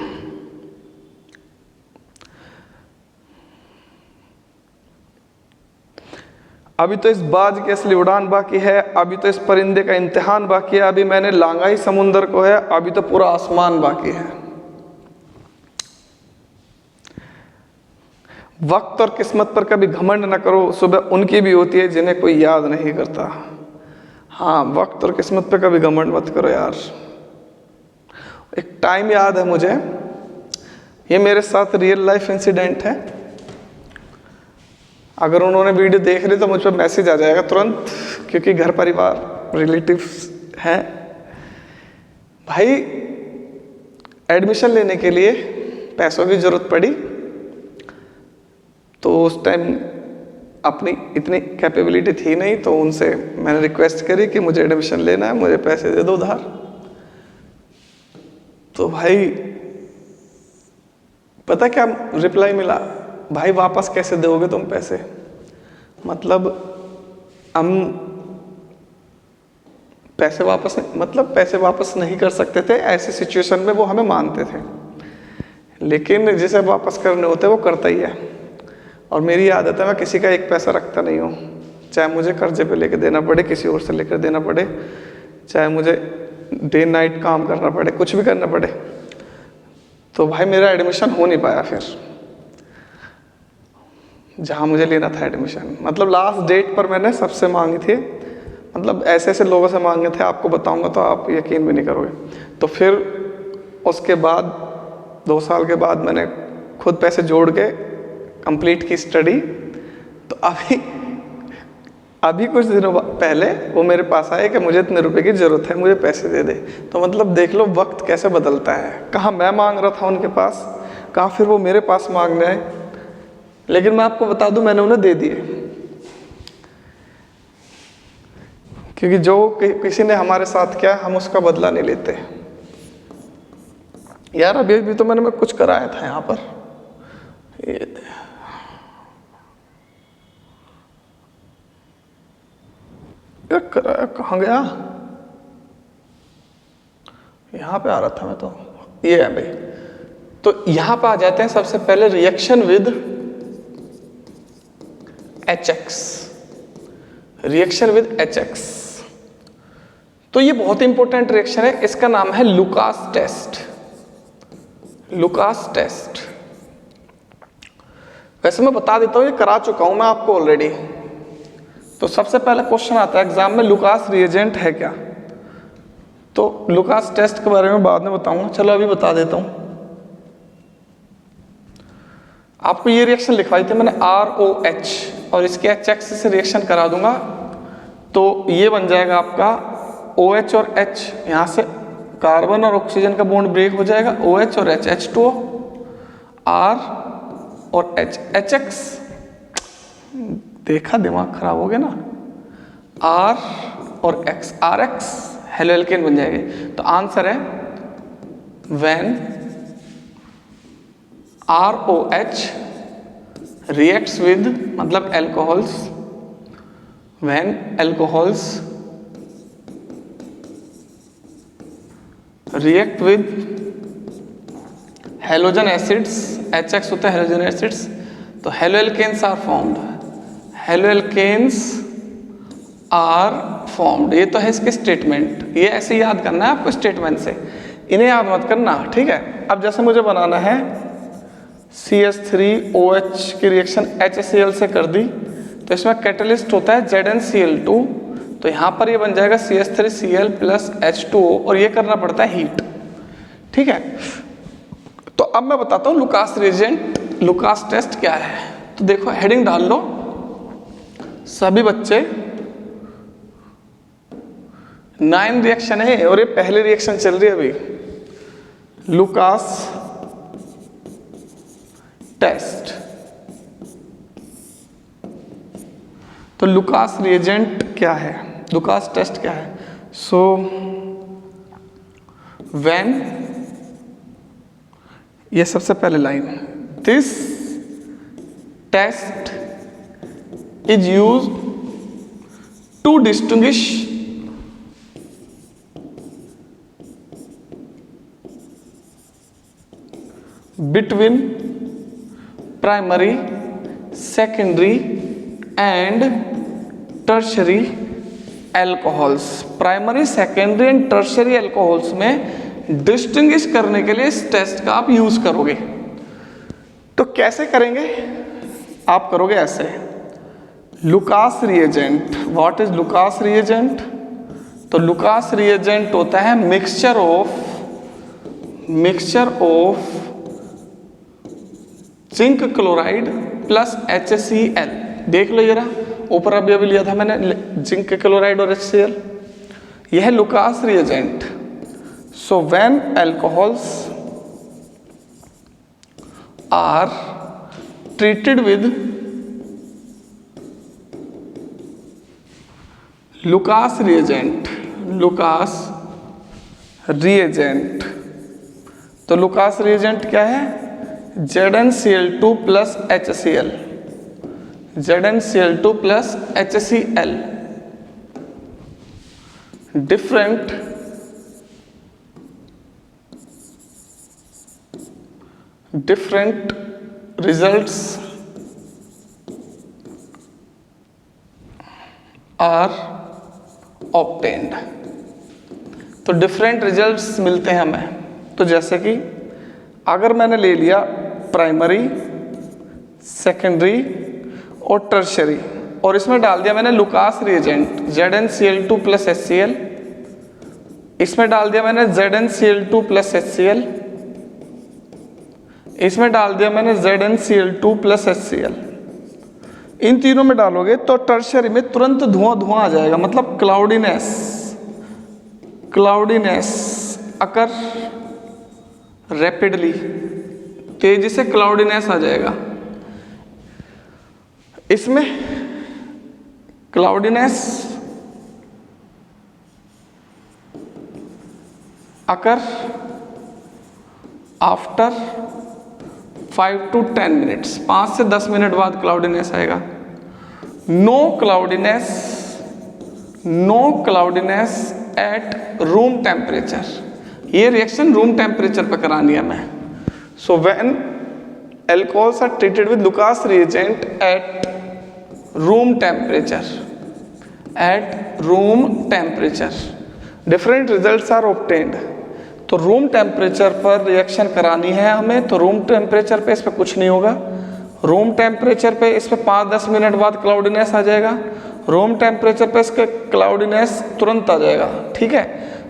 अभी तो इस बाज की असली उड़ान बाकी है, अभी तो इस परिंदे का इम्तिहान बाकी है, अभी मैंने लांगा ही समुंदर को है, अभी तो पूरा आसमान बाकी है। वक्त और किस्मत पर कभी घमंड न करो, सुबह उनकी भी होती है जिन्हें कोई याद नहीं करता। हाँ, वक्त और किस्मत पर कभी घमंड मत करो यार। एक टाइम याद है मुझे, ये मेरे साथ रियल लाइफ इंसिडेंट है। अगर उन्होंने वीडियो देख ली तो मुझ पर मैसेज आ जाएगा तुरंत, क्योंकि घर परिवार रिलेटिव्स हैं। भाई एडमिशन लेने के लिए पैसों की ज़रूरत पड़ी, तो उस टाइम अपनी इतनी कैपेबिलिटी थी नहीं, तो उनसे मैंने रिक्वेस्ट करी कि मुझे एडमिशन लेना है, मुझे पैसे दे दो उधार। तो भाई पता क्या रिप्लाई मिला, भाई वापस कैसे दोगे तुम पैसे? मतलब हम पैसे वापस नहीं कर सकते थे, ऐसी सिचुएशन में वो हमें मानते थे, लेकिन जिसे वापस करने होते वो करता ही है। और मेरी आदत है, मैं किसी का एक पैसा रखता नहीं हूँ, चाहे मुझे कर्जे पे लेके देना पड़े, किसी और से लेकर देना पड़े, चाहे मुझे डे नाइट काम करना पड़े, कुछ भी करना पड़े। तो भाई मेरा एडमिशन हो नहीं पाया फिर, जहाँ मुझे लेना था एडमिशन। मतलब लास्ट डेट पर मैंने सबसे मांगी थी, मतलब ऐसे ऐसे लोगों से मांगे थे, आपको बताऊंगा तो आप यकीन भी नहीं करोगे। तो फिर उसके बाद 2 साल के बाद मैंने खुद पैसे जोड़ के कंप्लीट की स्टडी। तो अभी कुछ दिनों पहले वो मेरे पास आए कि मुझे इतने रुपए की ज़रूरत है, मुझे पैसे दे दे। तो मतलब देख लो वक्त कैसे बदलता है, कहाँ मैं मांग रहा था उनके पास, कहाँ फिर वो मेरे पास मांगने आए। लेकिन मैं आपको बता दूं, मैंने उन्हें दे दिए, क्योंकि जो किसी ने हमारे साथ किया हम उसका बदला नहीं लेते यार। अभी भी तो मैंने कुछ कराया था यहाँ पर, ये कराया कहाँ गया, यहाँ पे आ रहा था मैं, तो ये है भाई। तो यहाँ पे आ जाते हैं सबसे पहले reaction with HX, reaction with HX। तो ये बहुत इंपॉर्टेंट रिएक्शन है, इसका नाम है लुकास टेस्ट। लुकास टेस्ट वैसे मैं बता देता हूं, ये करा चुका हूं मैं आपको ऑलरेडी। तो सबसे पहला क्वेश्चन आता है एग्जाम में, लुकास रिएजेंट है क्या? तो लुकास टेस्ट के बारे में बाद में बताऊंगा, चलो अभी बता देता हूं। आपको ये रिएक्शन लिखवाई थी मैंने ROH, और इसके HX से रिएक्शन करा दूंगा, तो ये बन जाएगा आपका OH और H, यहाँ से कार्बन और ऑक्सीजन का बॉन्ड ब्रेक हो जाएगा, OH और H, H2O, R और H, HX। देखा दिमाग खराब हो गया ना, R और X, RX हेलो एल्केन बन जाएगी। तो आंसर है व्हेन ROH reacts with, मतलब alcohols, when alcohols react with halogen acids, HX होता है halogen acids, तो haloalkanes are formed, haloalkanes are formed। ये तो है इसके स्टेटमेंट, ये ऐसे याद करना है आपको स्टेटमेंट से, इन्हें याद मत करना, ठीक है। अब जैसे मुझे बनाना है CH3OH की रिएक्शन HCl से कर दी, तो इसमें कैटलिस्ट होता है ZnCl2, तो यहाँ पर ये बन जाएगा CH3Cl प्लस H2O, और ये करना पड़ता है हीट, ठीक है। तो अब मैं बताता हूँ लुकास रिएजेंट, लुकास टेस्ट क्या है। तो देखो हेडिंग डाल लो सभी बच्चे, 9 रिएक्शन है और ये पहली रिएक्शन चल रही है अभी, लुकास टेस्ट। तो लुकास रिएजेंट क्या है, लुकास टेस्ट क्या है? सो व्हेन, ये सबसे पहले line, this test is used to distinguish between primary, secondary and tertiary alcohols. Primary, secondary and tertiary alcohols में डिस्टिंग्विश करने के लिए इस टेस्ट का आप यूज करोगे। तो कैसे करेंगे? आप करोगे ऐसे, Lucas reagent. What is Lucas reagent? तो लुकास रिएजेंट होता है mixture of zinc chloride plus HCl। देख लो जरा, ऊपर अभी लिया था मैंने जिंक क्लोराइड और HCl, यह है Lucas reagent. So when alcohols are treated with Lucas reagent, तो लुकास रिएजेंट क्या है? ZnCl2 plus HCl, ZnCl2 plus HCl। Different results are obtained. तो डिफरेंट रिजल्ट्स मिलते हैं हमें। तो जैसे कि अगर मैंने ले लिया प्राइमरी, सेकेंडरी और टर्शरी और इसमें डाल दिया मैंने Lucas reagent ZnCl2 plus HCl, इसमें डाल दिया मैंने ZnCl2 प्लस HCl, इसमें डाल दिया मैंने ZnCl2 प्लस HCl। इन तीनों में डालोगे तो टर्शरी में तुरंत धुआं आ जाएगा, मतलब क्लाउडीनेस अकर रैपिडली, तेजी से क्लाउडीनेस आ जाएगा। इसमें cloudiness occur after 5 to 10 minutes, 5 से 10 मिनट बाद क्लाउडीनेस आएगा। No cloudiness at room temperature. ये रिएक्शन रूम टेम्परेचर पर करानी है मैं। So when alcohols are treated with Lucas reagent at room temperature, different results are obtained। तो रूम टेम्परेचर पर रिएक्शन करानी है हमें, तो रूम टेम्परेचर पे इस पर कुछ नहीं होगा। रूम टेम्परेचर पे इस पर 5-10 मिनट बाद क्लाउडीनेस आ जाएगा। रूम टेम्परेचर पे इसका क्लाउडीनेस तुरंत आ जाएगा। ठीक है,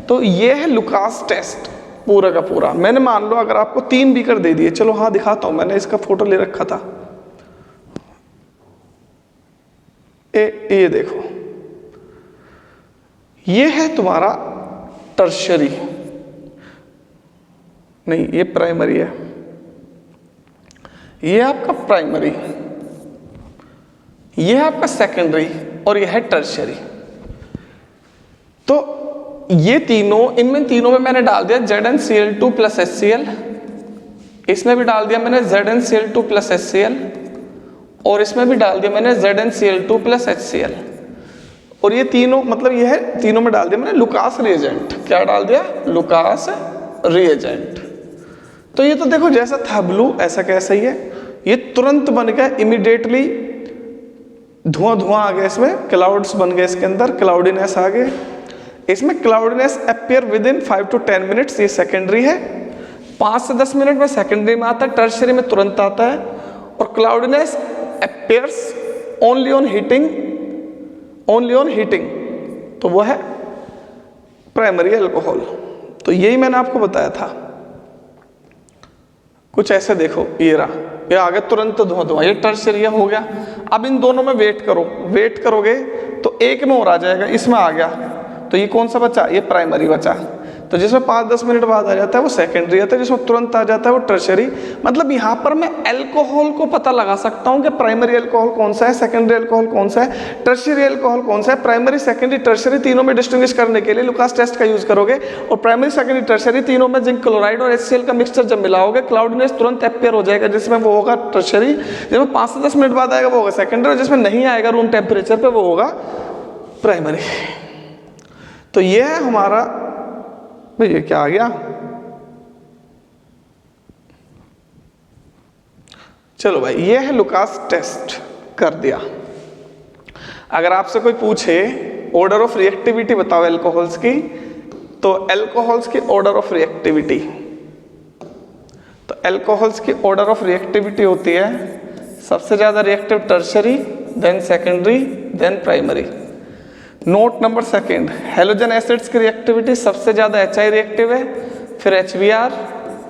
तो ये है लुकास टेस्ट पूरा का पूरा। मैंने मान लो अगर आपको 3 बीकर दे दिए, चलो हाँ दिखाता हूं, मैंने इसका फोटो ले रखा था। ये देखो, ये है तुम्हारा टर्शरी, नहीं ये प्राइमरी है, ये आपका प्राइमरी, ये है आपका सेकेंडरी और ये है टर्शरी। तो ये तीनों, इनमें तीनों में मैंने डाल दिया ZnCl2 प्लस HCl, इसमें भी डाल दिया मैंने ZnCl2 प्लस HCl और इसमें भी डाल दिया मैंने ZnCl2 प्लस HCl। और ये तीनों, मतलब ये है तीनों में डाल दिया मैंने लुकास रिएजेंट। क्या डाल दिया? Lucas reagent. तो ये तो देखो जैसा था ब्लू ऐसा कैसा ही है, ये तुरंत बन गया, इमीडिएटली धुआं आ गया, इसमें क्लाउड्स बन गए, इसके अंदर क्लाउडीनेस आ गए। इसमें cloudiness appear with in 5 to 10 minutes, ये सेकेंडरी है। 5 से 10 मिनट में सेकेंडरी में आता है, टर्शरी में तुरंत आता है। और cloudiness appears only on heating, तो वो है प्राइमरी अल्कोहल। तो यही मैंने आपको बताया था। कुछ ऐसे देखो, ये रहा, ये आ गया तुरंत धुआं, ये टर्शरी हो गया। अब इन दोनों में वेट करोगे तो एक में और आ जाएगा, इसमें आ गया, तो ये कौन सा बचा? ये प्राइमरी बचा। तो जिसमें 5-10 मिनट बाद आ जाता है वो सेकेंडरी आता है, जिसमें तुरंत आ जाता है वो टर्शरी। मतलब यहाँ पर मैं अल्कोहल को पता लगा सकता हूँ कि प्राइमरी अल्कोहल कौन सा है, सेकेंडरी अल्कोहल कौन सा है, टर्शरी अल्कोहल कौन सा है। प्राइमरी, सेकेंडरी, टर्शरी तीनों में डिस्टिंग्विश करने के लिए लुकास टेस्ट का यूज करोगे। और प्राइमरी, सेकेंडरी, टर्शरी तीनों में जिंक क्लोराइड और HCl का मिक्सचर जब मिलाओगे, क्लाउडीनेस तुरंत अपीयर हो जाएगा, जिसमें वो होगा टर्शरी। जिसमें 5 से 10 मिनट बाद आएगा वो होगा सेकेंडरी, और जिसमें नहीं आएगा रूम टेम्परेचर पर वो होगा प्राइमरी। तो ये है हमारा, भाई ये क्या आ गया? चलो भाई, ये है लुकास टेस्ट कर दिया। अगर आपसे कोई पूछे ऑर्डर ऑफ रिएक्टिविटी बताओ एल्कोहल्स की, तो एल्कोहल्स की ऑर्डर ऑफ रिएक्टिविटी, तो एल्कोहल्स की ऑर्डर ऑफ रिएक्टिविटी होती है सबसे ज़्यादा reactive tertiary, then secondary, then primary. Note number second, halogen acids की रिएक्टिविटी सबसे ज़्यादा HI रिएक्टिव है, फिर HBr,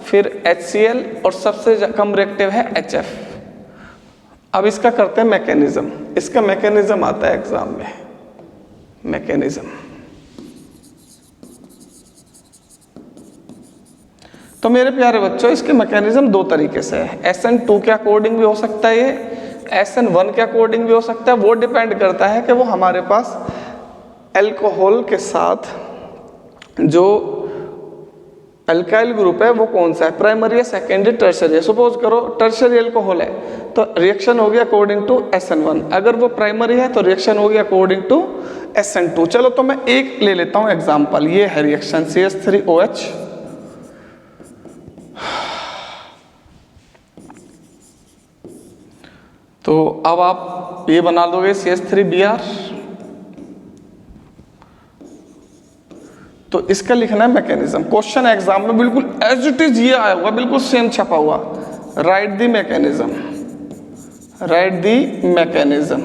फिर HCl और सबसे कम रिएक्टिव है HF। अब इसका करते हैं मैकेनिज्म, इसका मैकेनिज्म आता है एग्जाम में, मैकेनिज्म। तो मेरे प्यारे बच्चों इसके मैकेनिज्म दो तरीके से है, SN2 के अकॉर्डिंग भी हो सकता है ये, SN1 के अकॉर्डिंग भी हो सकता है, वो डिपेंड करता है कि वो हमारे पास एल्कोहल के साथ जो अल्काइल ग्रुप है वो कौन सा है, प्राइमरी या सेकेंडरी, टर्शरी है। सपोज करो टर्शरी एल्कोहल है तो रिएक्शन होगी अकॉर्डिंग टू SN1, अगर वो प्राइमरी है तो रिएक्शन होगी अकॉर्डिंग टू SN2। चलो तो मैं एक ले लेता हूं एग्जांपल, ये है रिएक्शन CH3OH, तो अब आप ये बना दोगे CH3Br, तो इसका लिखना है मैकेनिज्म। क्वेश्चन एग्जाम में बिल्कुल एज इट इज ये आया हुआ, बिल्कुल सेम छपा हुआ, right the mechanism, right the mechanism.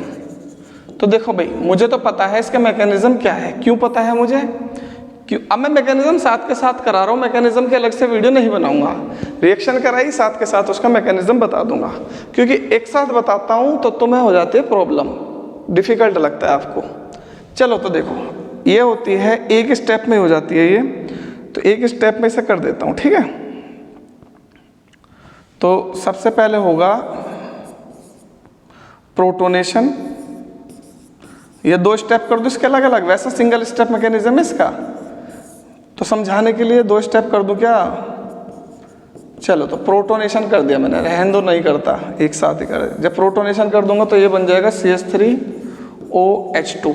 तो देखो भाई मुझे तो पता है इसका मैकेनिज्म क्या है, क्यों पता है मुझे, क्यों, अब मैं मैकेनिज्म साथ के साथ करा रहा हूँ, मैकेनिज्म के अलग से वीडियो नहीं बनाऊंगा, रिएक्शन कराई साथ के साथ उसका मैकेनिज्म बता दूंगा, क्योंकि एक साथ बताता हूँ तो तुम्हें हो जाती है प्रॉब्लम, डिफिकल्ट लगता है आपको। चलो तो देखो ये होती है एक स्टेप में हो जाती है ये, तो एक स्टेप में इसे कर देता हूँ, ठीक है। तो सबसे पहले होगा प्रोटोनेशन, ये दो स्टेप कर दो इसके अलग अलग, वैसा सिंगल स्टेप मैकेनिज्म है इसका, तो समझाने के लिए दो स्टेप कर दूं क्या। चलो तो प्रोटोनेशन कर दिया मैंने, रहने दो नहीं करता, एक साथ ही कर, जब प्रोटोनेशन कर दूंगा तो ये बन जाएगा CH3OH2,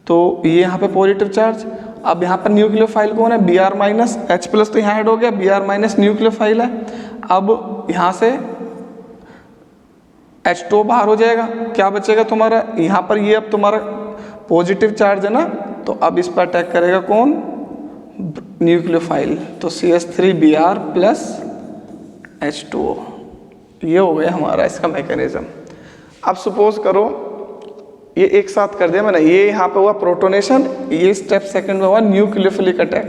तो ये यहाँ पे पॉजिटिव चार्ज। अब यहाँ पर न्यूक्लियोफाइल कौन है, Br माइनस, H प्लस तो यहाँ ऐड हो गया, Br माइनस न्यूक्लियोफाइल है। अब यहाँ से H2 बाहर हो जाएगा, क्या बचेगा तुम्हारा, यहाँ पर ये अब तुम्हारा पॉजिटिव चार्ज है ना, तो अब इस पर अटैक करेगा कौन, न्यूक्लियोफाइल, तो CH3Br प्लस H2O, ये हो गया हमारा इसका मैकेनिज्म। अब सपोज करो ये एक साथ कर दिया मैंने, ये यहाँ पे हुआ प्रोटोनेशन, ये स्टेप सेकंड में हुआ न्यूक्लियोफिलिक अटैक।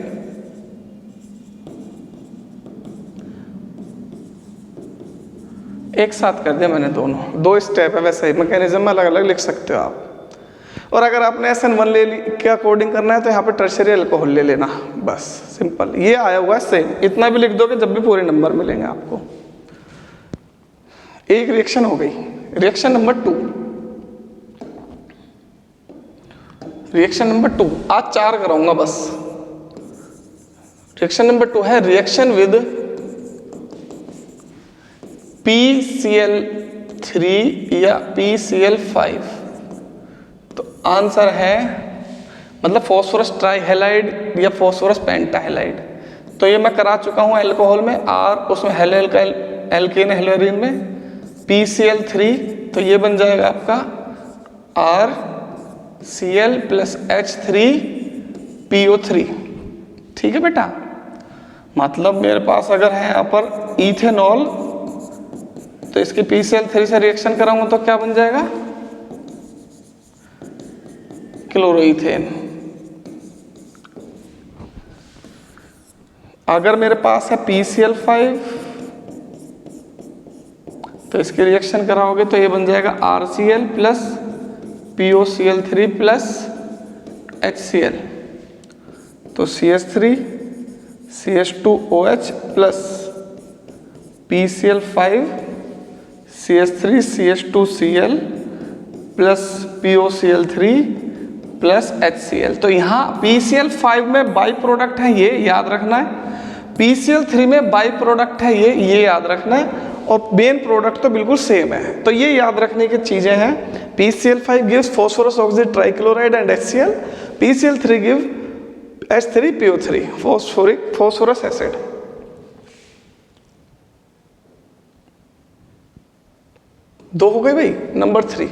एक साथ कर दिया मैंने दोनों, दो स्टेप है, वैसे ही मैकेनिज्म अलग अलग लिख सकते हो आप। और अगर आपने SN1 ले ली के अकॉर्डिंग करना है तो यहाँ पे टर्शरी अल्कोहल ले लेना, बस सिंपल, ये आया हुआ है सेम, इतना भी लिख दोगे जब भी पूरे नंबर मिलेंगे आपको। एक रिएक्शन हो गई। रिएक्शन नंबर 2, रिएक्शन नंबर 2 आज 4 कराऊंगा बस। रिएक्शन नंबर 2 है रिएक्शन विद PCl3 या PCl5, तो आंसर है मतलब फॉस्फोरस ट्राईहेलाइड या फॉस्फोरस पेंटाहेलाइड। तो ये मैं करा चुका हूँ एल्कोहल में, R उसमें एल्केन हेलोरिन में PCl3, तो ये बन जाएगा आपका RCl प्लस H3PO3, ठीक है बेटा। मतलब मेरे पास अगर है यहाँ पर इथेनॉल, तो इसकी PCl3 से रिएक्शन कराऊंगा तो क्या बन जाएगा, क्लोरोइथेन। अगर मेरे पास है PCl5 तो इसकी रिएक्शन कराओगे तो ये बन जाएगा RCl plus POCl3 plus HCl, तो CH3 CH2OH plus PCl5 CH3 CH2Cl plus POCl3 plus HCl। तो यहाँ PCl5 में बाई प्रोडक्ट है, ये याद रखना है, PCl3 में बाई प्रोडक्ट है, ये याद रखना है, और मेन प्रोडक्ट तो बिल्कुल सेम है। तो ये याद रखने की चीजें हैं। PCl5 gives phosphorus oxygen trichloride and HCl, PCl3 give H3PO3 phosphorous acid. दो हो गए भाई। नंबर 3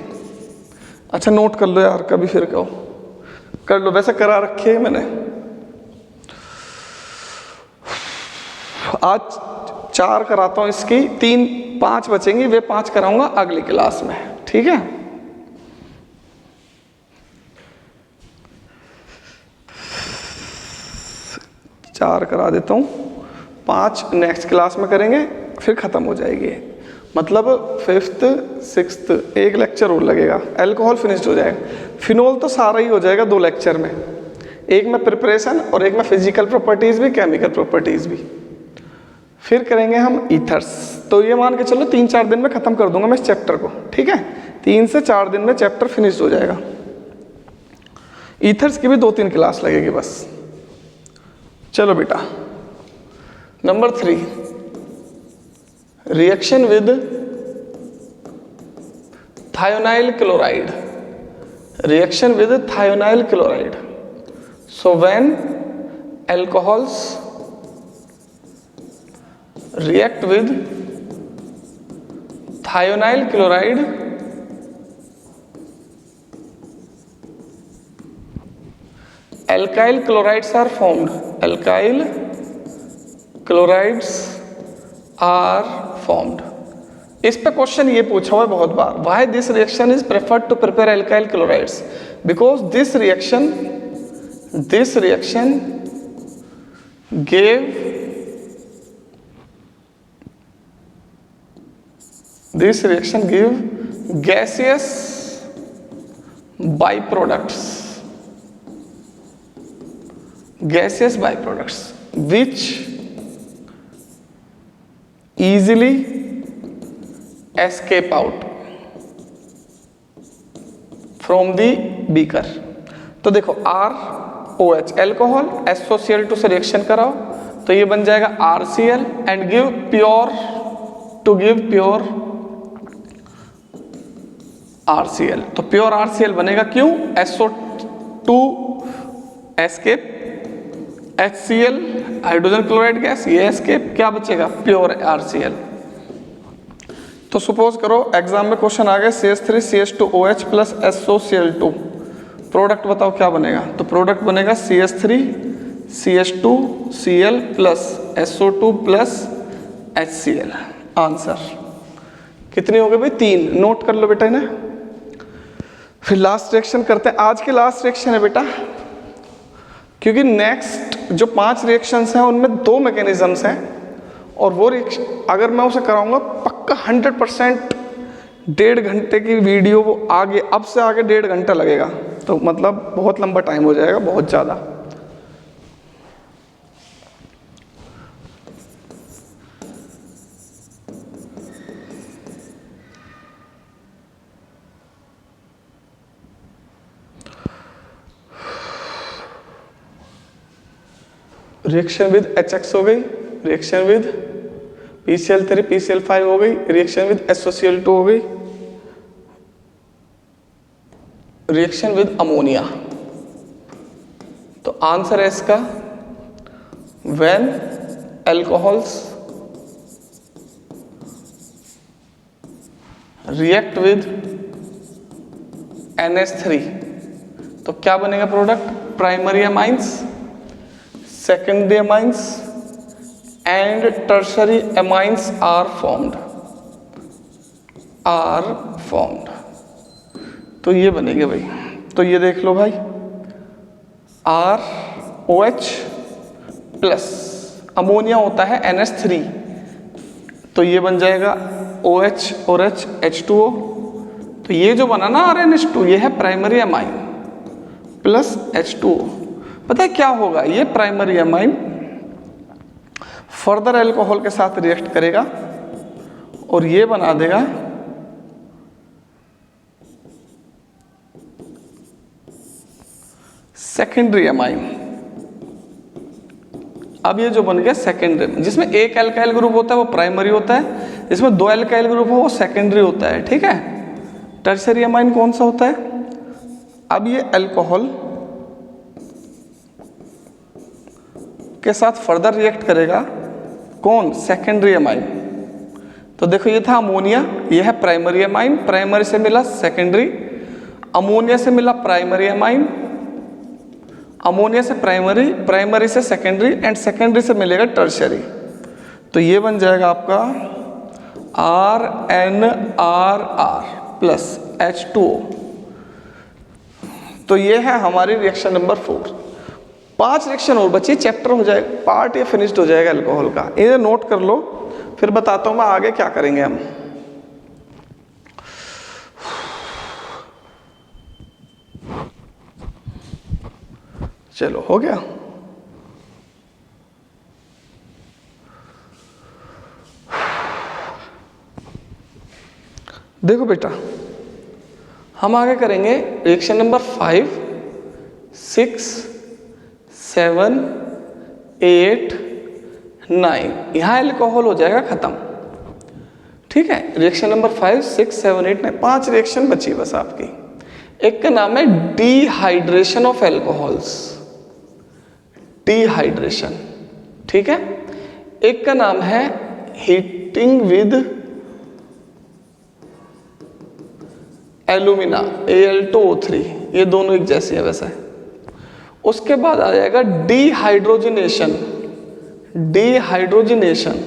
अच्छा नोट कर लो यार, कभी फिर कहो, कर लो, वैसे करा रखे है मैंने। आज 4 कराता हूँ इसकी, 5 बचेंगी, वे 5 कराऊंगा अगली क्लास में, ठीक है। चार करा देता हूँ, 5 नेक्स्ट क्लास में करेंगे, फिर ख़त्म हो जाएगी। मतलब 5th 6th एक लेक्चर और लगेगा, अल्कोहल फिनिश्ड हो जाएगा। फिनोल तो सारा ही हो जाएगा 2 लेक्चर में, एक में प्रिपरेशन और एक में फिजिकल प्रॉपर्टीज़ भी, केमिकल प्रॉपर्टीज़ भी। फिर करेंगे हम ईथर्स। तो ये मान के चलो 3-4 दिन में ख़त्म कर दूंगा मैं इस चैप्टर को, ठीक है। 3 से 4 दिन में चैप्टर फिनिश हो जाएगा। ईथर्स की भी 2-3 क्लास लगेगी बस। चलो बेटा, number 3, reaction with thionyl chloride. Reaction with thionyl chloride. So when alcohols react with thionyl chloride, alkyl chlorides are formed. Alkyl chlorides are formed. इस पे क्वेश्चन ये पूछा हुआ है बहुत बार, why this reaction is preferred to prepare alkyl chlorides, because this reaction gave gaseous byproducts which easily escape out from the beaker। तो देखो ROH एल्कोहल SOCl2 से रिएक्शन कराओ तो ये बन जाएगा RCl and give pure RCl। तो pure RCl बनेगा, क्यों? SO2 escape, HCl hydrogen chloride gas, ये एस्केप, क्या बचेगा? Pure RCl। तो सपोज करो एग्जाम में क्वेश्चन आ गया CH3 CH2OH plus SOCl2, product बताओ क्या बनेगा? तो प्रोडक्ट बनेगा CH3 CH2Cl plus SO2 plus HCl। Answer कितने हो गए भाई? 3। नोट कर लो बेटा इन्हें। फिर लास्ट रिएक्शन करते हैं, आज की लास्ट रिएक्शन है बेटा, क्योंकि नेक्स्ट जो 5 रिएक्शंस हैं उनमें 2 मैकेनिज्म्स हैं और वो रिएक्शन अगर मैं उसे कराऊंगा पक्का 100% 1.5 घंटे की वीडियो, वो आगे अब से आगे 1.5 घंटा लगेगा, तो मतलब बहुत लंबा टाइम हो जाएगा, बहुत ज़्यादा। रिएक्शन विद HX हो गई, रिएक्शन विद PCl3 PCl5 हो गई, रिएक्शन विद SOCl2 हो गई, रिएक्शन विद अमोनिया। तो आंसर है इसका when alcohols react with NH3 तो क्या बनेगा product? Primary amines, secondary amines and tertiary amines are formed. तो ये बनेंगे भाई, तो ये देख लो भाई, ROH प्लस अमोनिया होता है NH3, तो ये बन जाएगा OH और H2O। तो ये जो बना ना RNH2, ये है प्राइमरी अमाइन प्लस H2O। पता है क्या होगा? ये प्राइमरी अमाइन फर्दर अल्कोहल के साथ रिएक्ट करेगा और ये बना देगा सेकेंडरी अमाइन। अब ये जो बन गया सेकेंडरी, जिसमें एक अल्काइल ग्रुप होता है वो प्राइमरी होता है, जिसमें 2 अल्काइल ग्रुप हो वो सेकेंडरी होता है, ठीक है। टर्शरी अमाइन कौन सा होता है? अब ये अल्कोहल के साथ फर्दर रिएक्ट करेगा कौन? Secondary amine. तो देखो ये था अमोनिया, ये है प्राइमरी अमाइन, प्राइमरी से मिला सेकेंडरी। अमोनिया से मिला प्राइमरी एमाइन, अमोनिया से प्राइमरी, प्राइमरी से सेकेंडरी एंड सेकेंडरी से मिलेगा टर्शियरी। तो ये बन जाएगा आपका RnRr प्लस H2O। तो ये है हमारी रिएक्शन नंबर 4। 5 रिएक्शन और बची, चैप्टर हो जाएगा, पार्ट ये फिनिश्ड हो जाएगा अल्कोहल का। ये नोट कर लो, फिर बताता हूँ मैं आगे क्या करेंगे हम। चलो हो गया। देखो बेटा, हम आगे करेंगे रिएक्शन नंबर 5, 6, 7, 8, 9। यहाँ अल्कोहल हो जाएगा खत्म। ठीक है, रिएक्शन नंबर 5, 6, 7, 8, 9, 5 रिएक्शन बची बस आपकी। एक का नाम है डिहाइड्रेशन ऑफ अल्कोहल्स, डिहाइड्रेशन। ठीक है, एक का नाम है हीटिंग विद एल्यूमिना, Al2O3। ये दोनों एक जैसे हैं वैसे। उसके बाद आ जाएगा डिहाइड्रोजनेशन, डिहाइड्रोजनेशन।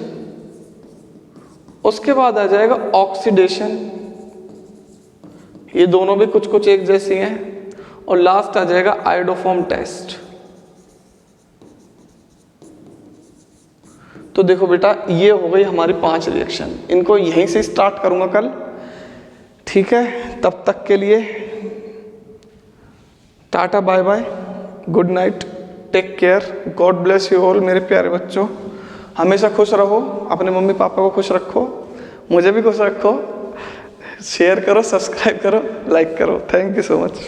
उसके बाद आ जाएगा ऑक्सीडेशन, ये दोनों भी कुछ कुछ एक जैसी हैं। और लास्ट आ जाएगा आयोडोफॉर्म टेस्ट। तो देखो बेटा, ये हो गई हमारी 5 रिएक्शन। इनको यहीं से स्टार्ट करूंगा कल। ठीक है, तब तक के लिए tata, bye bye, good night, take care, God bless you all मेरे प्यारे बच्चों। हमेशा खुश रहो, अपने मम्मी पापा को खुश रखो, मुझे भी खुश रखो। शेयर करो, सब्सक्राइब करो, लाइक करो। Thank you so much.